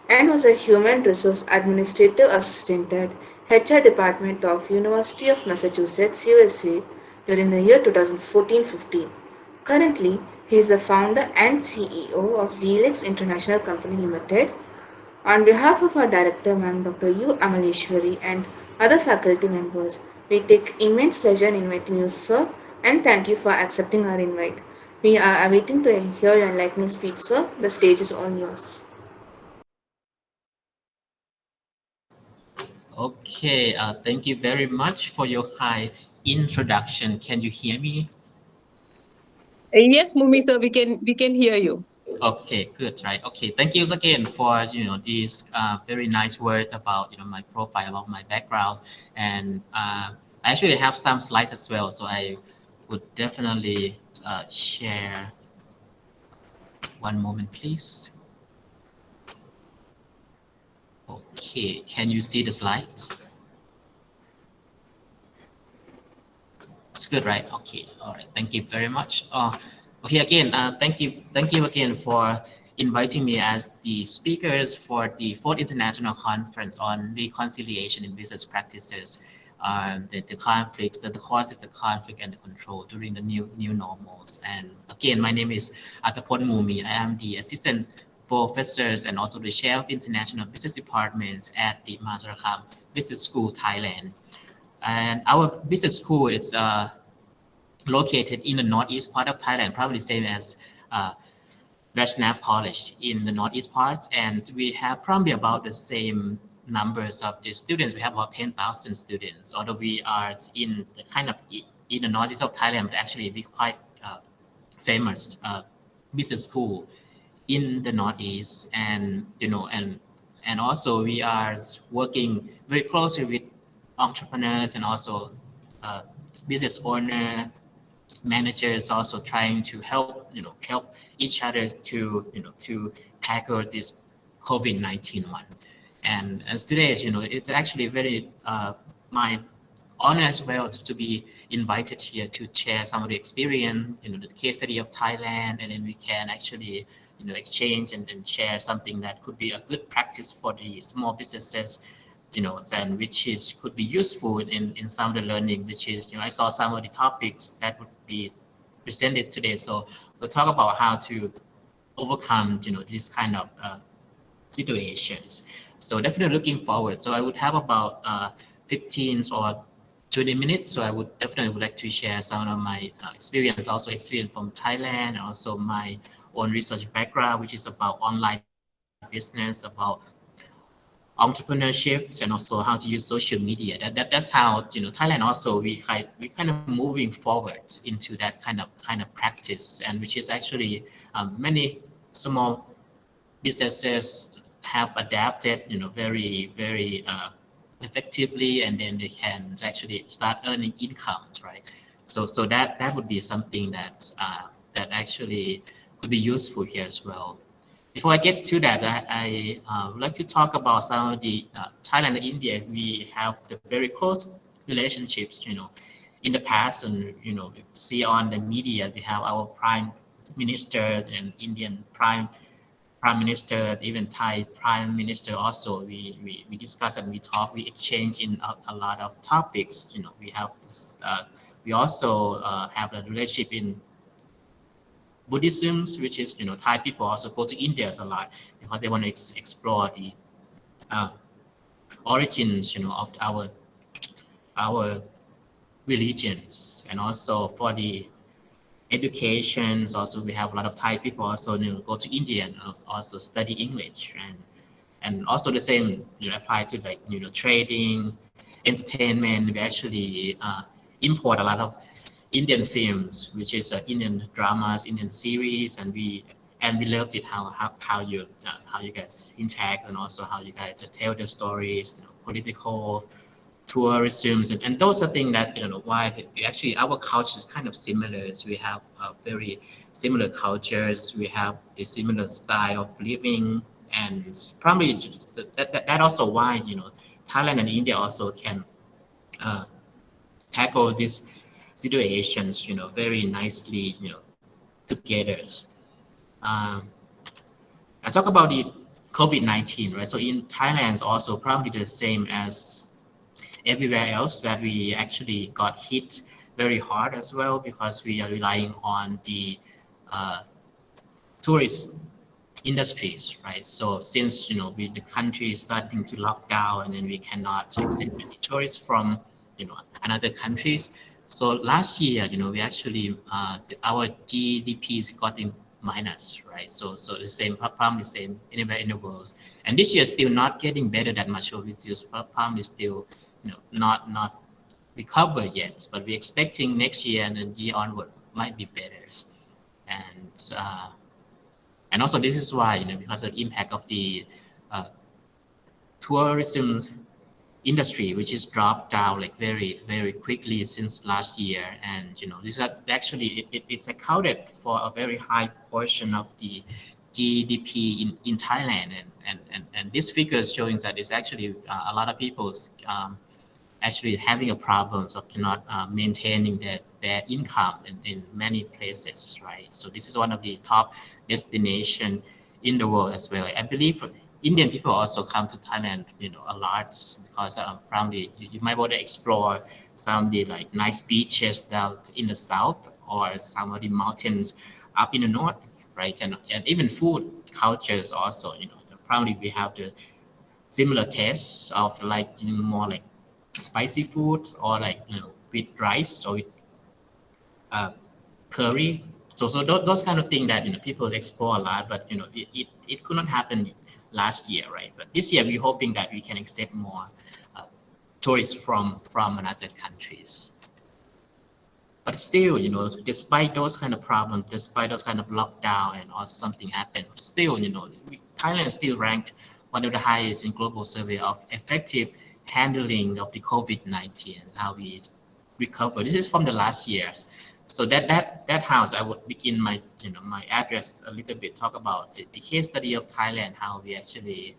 and was a human resource administrative assistant at HR Department of University of Massachusetts, USA during the year 2014-15. Currently, he is the founder and CEO of Zelix International Company Limited. On behalf of our director, Ma'am Dr. U. Amaleshwari, and other faculty members, we take immense pleasure in inviting you, sir, and thank you for accepting our invite. We are awaiting to hear your enlightening speech, sir. The stage is all yours. Okay, thank you very much for your kind introduction. Can you hear me? Yes, Mummy sir, we can hear you. Okay, good, right? Okay, thank you again for these very nice words about my profile, about my background, and I actually have some slides as well, so I would definitely share. One moment, please. Okay, can you see the slides? It's good, right? Okay, all right. Thank you very much. Okay, again, thank you again for inviting me as the speakers for the 4th International Conference on Reconciliation in Business Practices, the conflicts, the causes, the conflict, and the control during the new normals. And again, my name is Atapon Mumi. I am the assistant professors and also the chair of international business departments at the DWARAKA Business School, Thailand. And our business school is located in the northeast part of Thailand, probably same as VAISHNAV College in the northeast part. And we have probably about the same numbers of the students. We have about 10,000 students, although we are in the kind of in the northeast of Thailand, but actually we quite famous business school in the northeast. And and also we are working very closely with entrepreneurs and also business owner managers, also trying to help each other to to tackle this COVID-19 one. And as today, it's actually very my honor as well to be invited here to share some of the experience, the case study of Thailand, and then we can actually exchange and share something that could be a good practice for the small businesses, and which could be useful in some of the learning, which is, I saw some of the topics that would be presented today. So we'll talk about how to overcome, these kind of situations. So definitely looking forward. So I would have about 15 or 20 minutes. So I would definitely like to share some of my experience, also experience from Thailand, and also my own research background, which is about online business, about entrepreneurship, and also how to use social media. That's how Thailand also we kind of moving forward into that kind of practice, and which is actually many small businesses have adapted very effectively, and then they can actually start earning incomes, right? So that would be something that that actually could be useful here as well. Before I get to that, I would like to talk about some of the Thailand and India. We have the very close relationships, in the past, and see on the media we have our prime minister and Indian prime minister, even Thai prime minister. Also, we discuss and we talk, we exchange in a lot of topics. We have this, we also have a relationship in Buddhism, which is, Thai people also go to India a lot because they want to explore the origins, of our religions. And also for the educations, also we have a lot of Thai people also go to India and also study English, and also the same apply to like trading, entertainment. We actually import a lot of Indian films, which is Indian dramas, Indian series, and we loved it how you guys interact, and also how you guys tell the stories, political, tourism, and those are things that why actually our culture is kind of similar. We have very similar cultures, we have a similar style of living, and probably just that also why Thailand and India also can tackle these situations very nicely together. I talk about the COVID-19, right? So in Thailand, also probably the same as everywhere else, that we actually got hit very hard as well, because we are relying on the tourist industries, right? So since the country is starting to lock down, and then we cannot accept any tourists from another countries. So last year, we actually our GDPs got in minus, right? So the same, probably the same anywhere in the world. And this year still not getting better that much. So we still probably still not recover yet. But we're expecting next year and the year onward might be better. And also this is why, because of the impact of the tourism industry, which is dropped down like very, very quickly since last year. And, this is actually, it's accounted for a very high portion of the GDP in Thailand. And this figure is showing that it's actually a lot of people actually having a problem of cannot maintaining their income in many places, right? So this is one of the top destination in the world as well. I believe Indian people also come to Thailand, a lot, because probably you might want to explore some of the like nice beaches down in the south, or some of the mountains up in the north, right? And even food cultures also, probably we have the similar tastes of like more like spicy food, or like with rice or with curry. So those kind of things that people explore a lot, but it could not happen last year, right? But this year we're hoping that we can accept more tourists from another countries. But still, despite those kind of problems, despite those kind of lockdown and or something happened, still, Thailand is still ranked one of the highest in global survey of effective handling of the COVID-19, how we recover. This is from the last years. So that house, I would begin my my address a little bit, talk about the case study of Thailand, how we actually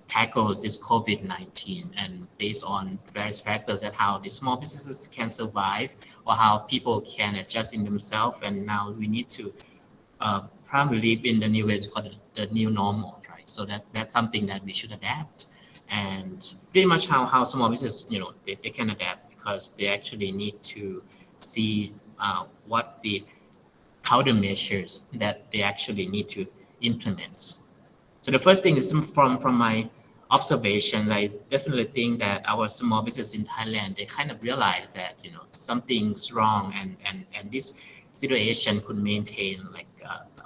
tackles this COVID-19, and based on various factors that how the small businesses can survive, or how people can adjust in themselves. And now we need to probably live in the new way called the new normal, right? So that's something that we should adapt. And pretty much how small businesses, they can adapt, because they actually need to see what the countermeasures that they actually need to implement. So the first thing is from my observations, I definitely think that our small business in Thailand, they kind of realize that something's wrong, and this situation could maintain like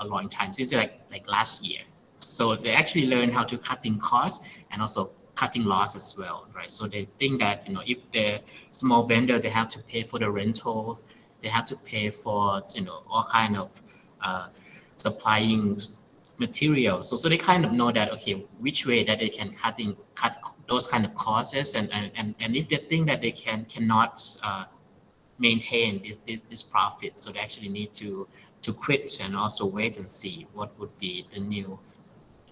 a long time, since like last year. So they actually learn how to cutting costs and also cutting loss as well, right? So they think that if the small vendor, they have to pay for the rentals, they have to pay for all kind of supplying materials. So they kind of know that, okay, which way that they can cut those kind of costs, and if they think that they cannot maintain this profit, so they actually need to quit and also wait and see what would be the new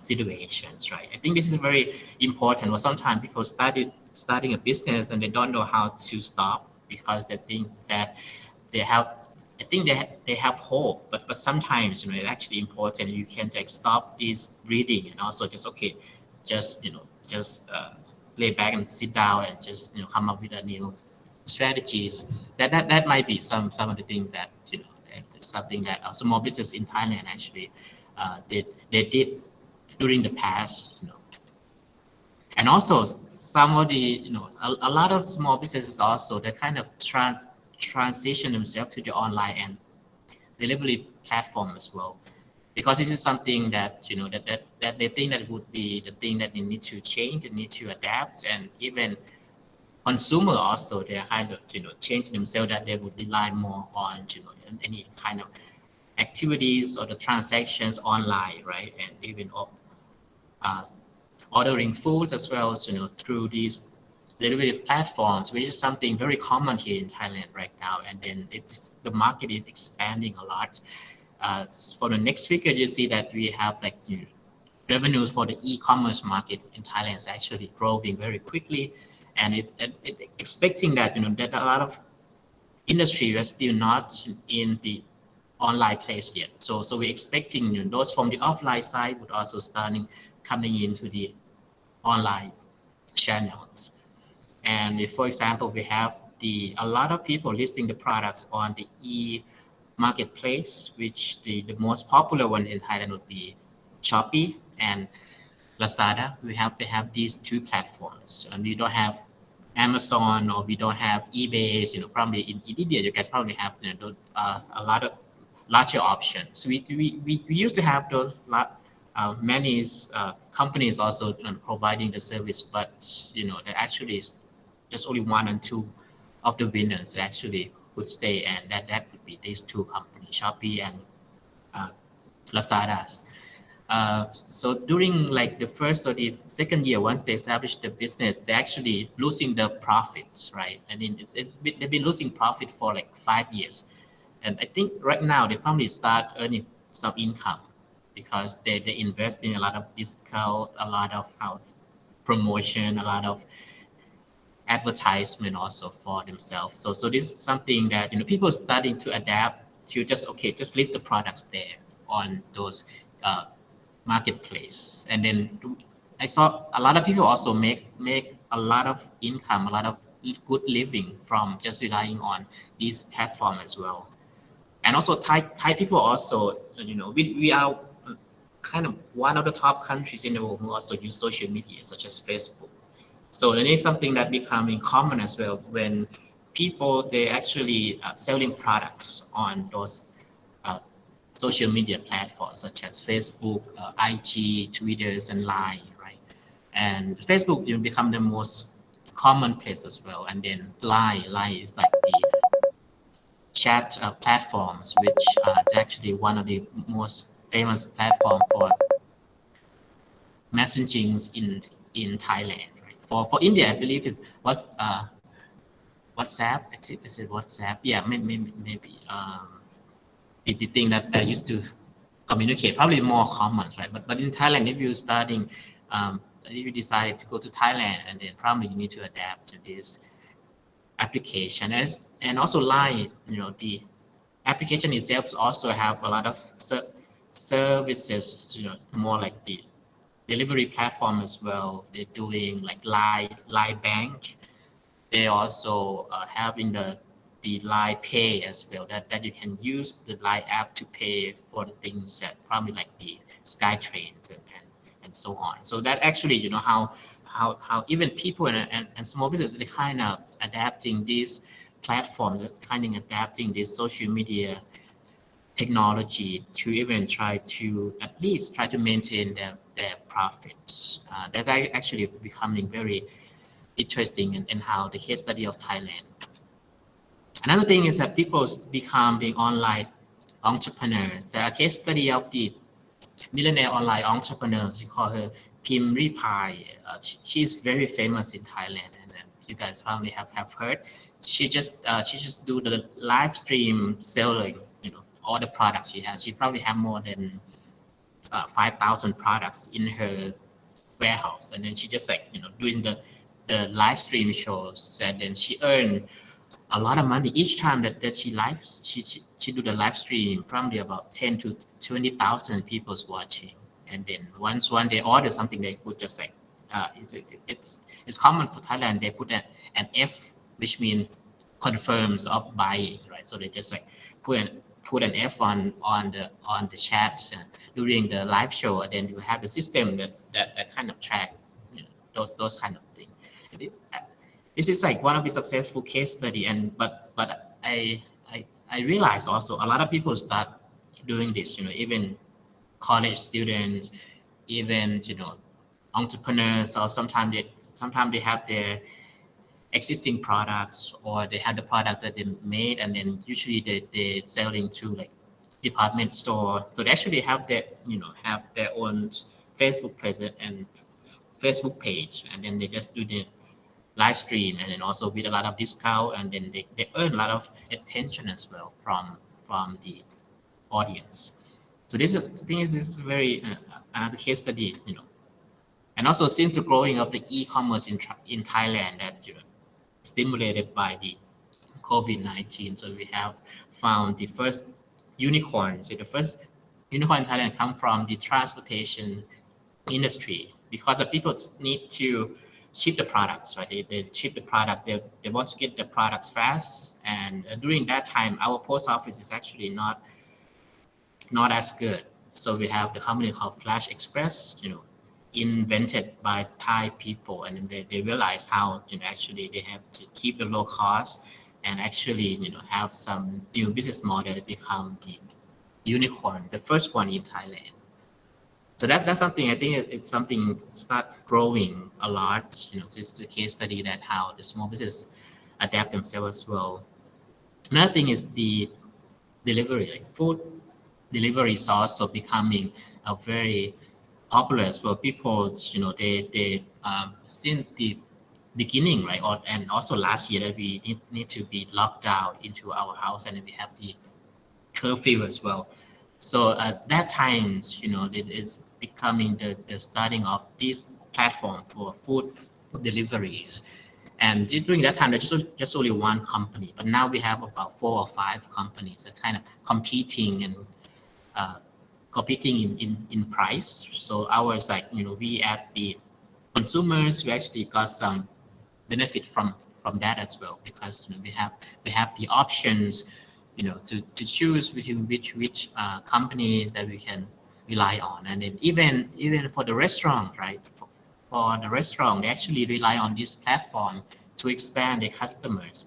situations, right? I think this is very important. Or sometimes people starting a business and they don't know how to stop, because they think that they have hope, but sometimes it's actually important. You can stop this breathing and also just lay back and sit down and just come up with a new strategies. That might be some of the things that something that small business in Thailand actually they did during the past, and also some of the a lot of small businesses also, they kind of transition themselves to the online and delivery platform as well, because this is something that that they think that would be the thing that they need to change, they need to adapt. And even consumer also, they kind of change themselves, that they would rely more on any kind of activities or the transactions online, right? And even ordering foods as well as through these delivery platforms, which is something very common here in Thailand right now. And then the market is expanding a lot. For the next figure, you see that we have like revenues for the e-commerce market in Thailand is actually growing very quickly, and it expecting that that a lot of industry are still not in the online place yet. So we're expecting those from the offline side would also starting coming into the online channels. And if, for example, we have a lot of people listing the products on the e-marketplace, which the most popular one in Thailand would be Shopee and Lazada. We have these two platforms, and we don't have Amazon, or we don't have eBay. Probably in India, you guys probably have a lot of larger options. We used to have those many companies also providing the service, but there actually just only one and two of the winners actually would stay, and that would be these two companies, Shopee and Lazadas. So during like the first or the second year, once they established the business, they're actually losing the profits, right? I mean, they've been losing profit for like 5 years. And I think right now they probably start earning some income because they invest in a lot of discount, a lot of promotion, a lot of advertisement also for themselves. So this is something that people are starting to adapt to. Just list the products there on those marketplace, and then I saw a lot of people also make a lot of income, a lot of good living from just relying on these platforms as well. And also Thai people also, we are kind of one of the top countries in the world who also use social media such as Facebook. So it is something that becoming common as well when people, they actually selling products on those social media platforms such as Facebook, IG, Twitters, and Line, right? And Facebook become the most common place as well. And then Line is like the chat platforms, which is actually one of the most famous platform for messaging in Thailand. Right? For India, I believe it's WhatsApp. Is it WhatsApp? Yeah, maybe. The thing that I used to communicate, probably more common, right? But in Thailand, if you're starting, if you decide to go to Thailand, and then probably you need to adapt to this application. And also Line, the application itself also have a lot of services, more like the delivery platform as well. They're doing like Line Bank. They also having the Line Pay as well, that you can use the Line app to pay for the things that probably like the SkyTrains and so on. So that actually, how even people and small businesses, they kind of adapting these platforms, kind of adapting this social media technology to even try to at least try to maintain their profits. That's actually becoming very interesting in how the case study of Thailand. Another thing is that people become being online entrepreneurs. The case study of the millionaire online entrepreneurs, you call her Pim Ripai. She's very famous in Thailand, and you guys probably have heard. She just do the live stream selling, all the products she has. She probably have more than 5,000 products in her warehouse, and then she just doing the live stream shows, and then she earned a lot of money each time that she do the live stream. Probably about 10 to 20,000 people's watching, and then once they order something, they put just it's common for Thailand. They put an F, which means confirms of buying, right? So they just put an F on the chats during the live show, and then you have a system that kind of track those kind of things. This is like one of the successful case study, but I realize also a lot of people start doing this. Even college students, even entrepreneurs, or sometimes they have their existing products, or they have the products that they made, and then usually they selling through like department store. So they actually have their own Facebook presence and Facebook page, and then they just do the live stream, and then also with a lot of discount, and then they earn a lot of attention as well from the audience. So this is very another case study, and also since the growing of the e-commerce in Thailand that stimulated by the COVID-19, so we have found the first unicorn. So the first unicorn in Thailand come from the transportation industry, because the people need to ship the products, right? They ship the product. They want to get the products fast, and during that time, our post office is actually not as good. So we have the company called Flash Express, invented by Thai people, and they realize how actually they have to keep the low cost and actually have some new business model that become the unicorn, the first one in Thailand. So that's something, I think it's something start growing a lot. This is the case study that how the small business adapt themselves as well. Another thing is the delivery, like food delivery is also becoming a very popular as well. People, they since the beginning, right? And also last year that we need to be locked down into our house, and then we have the curfew as well. So at that time, it is becoming the starting of this platform for food deliveries. And during that time, there's just only one company, but now we have about 4 or 5 companies that kind of competing and competing in price. So ours, like, we as the consumers, we actually got some benefit from that as well, because we have the options, to choose between which companies that we can rely on. And then even for the restaurant, right? For the restaurant, they actually rely on this platform to expand their customers,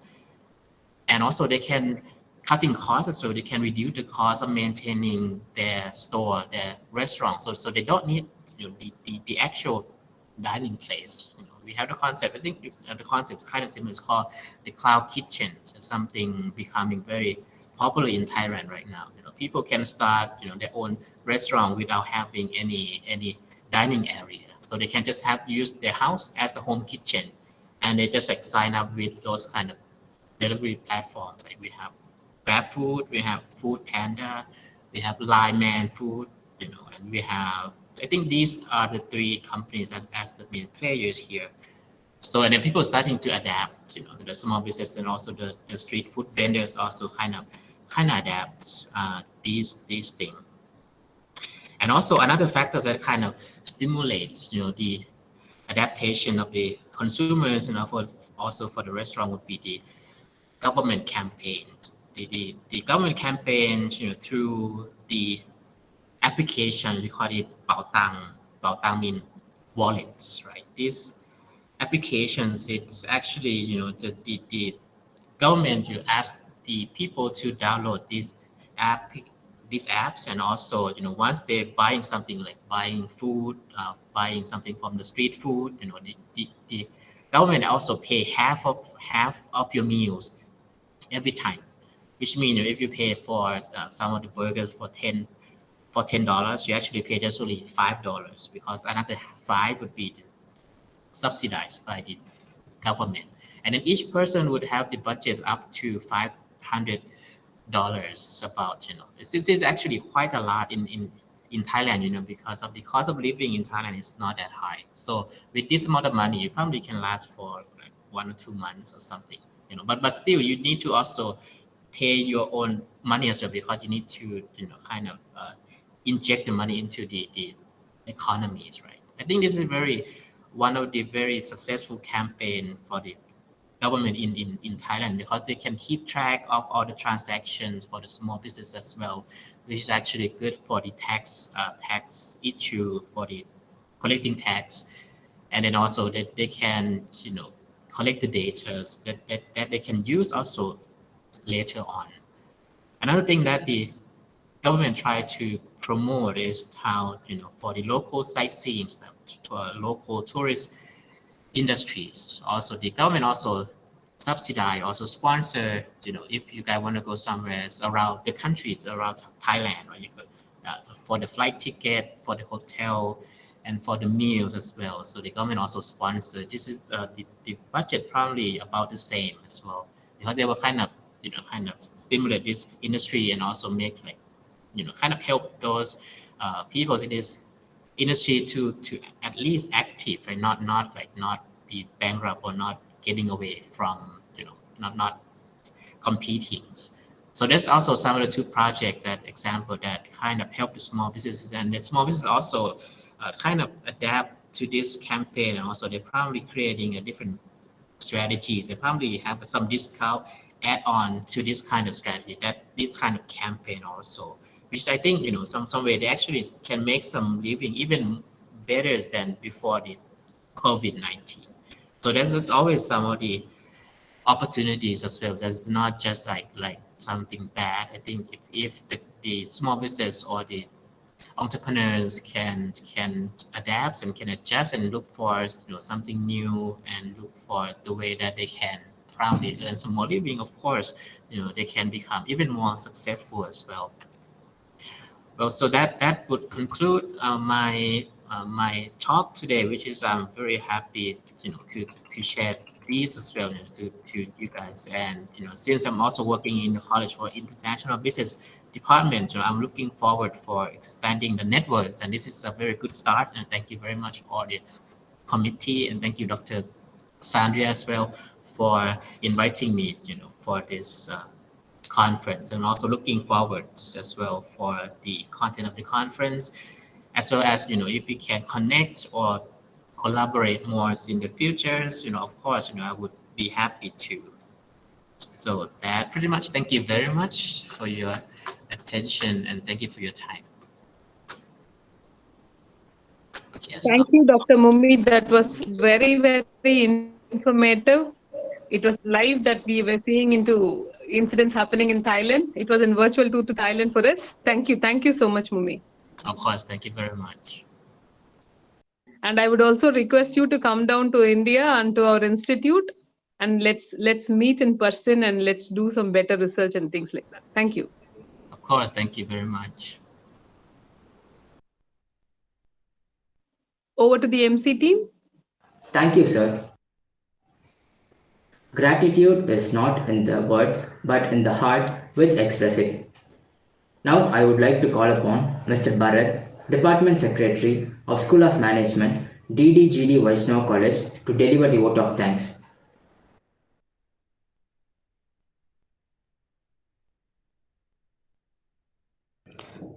and also they can cutting costs, so they can reduce the cost of maintaining their store, their restaurant. So they don't need the actual dining place. We have the concept. I think the concept is kind of similar. It's called the cloud kitchen. So something becoming very popular in Thailand right now. People can start their own restaurant without having any dining area. So they can just use their house as the home kitchen, and they just like sign up with those kind of delivery platforms. Like we have GrabFood, we have Food Panda, we have Line Man Food, and we have. I think these are the 3 companies as the main players here. So, and then people starting to adapt, the small business, and also the street food vendors also kind of adapt these things. And also another factor that kind of stimulates, the adaptation of the consumers, and also for the restaurant would be the government campaign. The government campaign, through the application, we call it Baotang mean wallets, right? These applications, it's actually, the government, ask the people to download these apps, and also, once they're buying something, like buying food, buying something from the street food, the government also pay half of your meals every time, which means if you pay for some of the burgers for $10, you actually pay just only $5, because another $5 would be subsidized by the government. And then each person would have the budget up to $500 about, it's actually quite a lot in Thailand, because of the cost of living in Thailand is not that high. So with this amount of money, you probably can last for like 1 or 2 months or something, but still you need to also pay your own money as well, because you need to, kind of inject the money into the economies, right? I think this is one of the very successful campaign for the government in Thailand, because they can keep track of all the transactions for the small business as well, which is actually good for the tax issue, for the collecting tax, and then also that they can collect the data that they can use also later on. Another thing that the government try to promote is how, for the local sightseeing stuff, to local tourist industries. Also, the government also subsidize, also sponsor, if you guys want to go somewhere around the countries around Thailand, or for the flight ticket, for the hotel, and for the meals as well. So the government also sponsor. This is the budget probably about the same as well, because they will kind of stimulate this industry, and also make like, kind of help those people in this industry to at least active, and not be bankrupt, or not getting away from, not competing. So that's also some of the 2 projects that kind of help the small businesses, and the small businesses also kind of adapt to this campaign, and also they're probably creating a different strategies. They probably have some discount add on to this kind of strategy, this kind of campaign also, which I think, some way they actually can make some living even better than before the COVID-19. So there's always some of the opportunities as well. That's not just like something bad. I think if the small business or the entrepreneurs can adapt and can adjust and look for something new, and look for the way that they can probably earn some more living, of course, they can become even more successful as well. Well, so that would conclude my talk today, which is I'm very happy, to share these as well, to you guys. And since I'm also working in the College for International Business Department, I'm looking forward for expanding the networks. And this is a very good start. And thank you very much for the committee, and thank you, Dr. Sandhya, as well, for inviting me, for this conference. And also looking forward as well for the content of the conference, as well as if we can connect or collaborate more in the futures, of course, I would be happy to. So that pretty much, thank you very much for your attention, and thank you for your time. Okay, thank you, Dr. Mummy. That was very, very informative. It was live that we were seeing into incidents happening in Thailand. It was in virtual tour to Thailand for us. Thank you. Thank you so much, Mummy. Of course, thank you very much. And I would also request you to come down to India and to our institute, and let's meet in person and let's do some better research and things like that. Thank you. Of course, thank you very much. Over to the MC team. Thank you, sir. Gratitude is not in the words, but in the heart which express it. Now I would like to call upon Mr. Bharat, Department Secretary of School of Management, DDGD VAISHNAV College, to deliver the vote of thanks.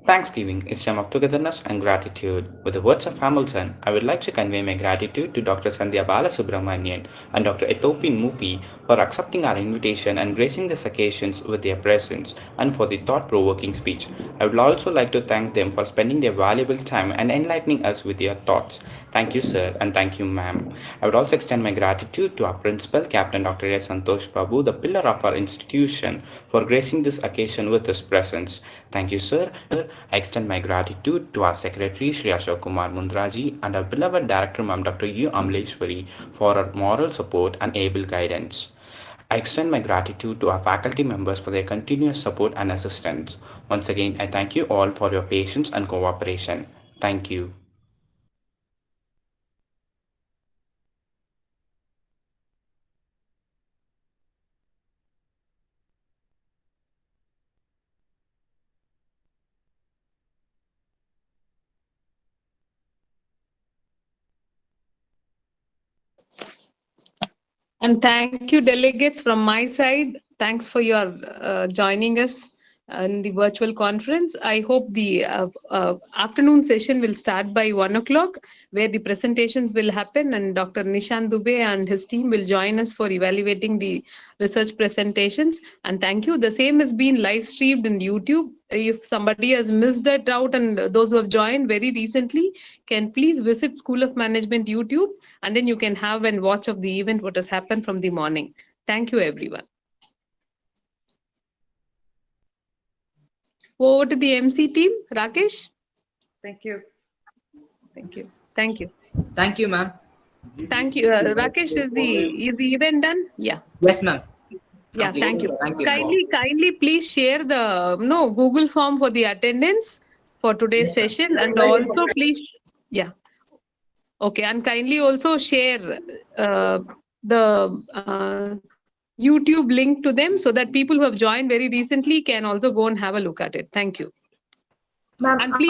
Thanksgiving is a time of togetherness and gratitude. With the words of Hamilton, I would like to convey my gratitude to Dr. Sandhya Balasubramanian and Dr. Ethopin Mupi for accepting our invitation and gracing these occasions with their presence, and for the thought-provoking speech. I would also like to thank them for spending their valuable time and enlightening us with their thoughts. Thank you, sir, and thank you, ma'am. I would also extend my gratitude to our principal, Captain Dr. S. Santosh Babu, the pillar of our institution, for gracing this occasion with his presence. Thank you, sir. I extend my gratitude to our Secretary, Shri Ashok Kumar Mundraji, and our beloved Director, Ma'am Dr. U. Amaleshwari, for our moral support and able guidance. I extend my gratitude to our faculty members for their continuous support and assistance. Once again, I thank you all for your patience and cooperation. Thank you. And thank you, delegates, from my side. Thanks for your joining us in the virtual conference. I hope the afternoon session will start by 1 o'clock, where the presentations will happen, and Dr. Nishan Dubey and his team will join us for evaluating the research presentations. And thank you. The same has been live streamed in YouTube. If somebody has missed that out, and those who have joined very recently, can please visit School of Management YouTube, and then you can have and watch of the event what has happened from the morning. Thank you, everyone. Over to the MC team, Rakesh. Thank you. Thank you. Thank you. Thank you, ma'am. Thank you. Rakesh, is the event done? Yeah. Yes, ma'am. Yeah, thank you. Thank you. Kindly please share the Google form for the attendance for today's session, and also please, yeah. Okay, and kindly also share the YouTube link to them, so that people who have joined very recently can also go and have a look at it. Thank you. And please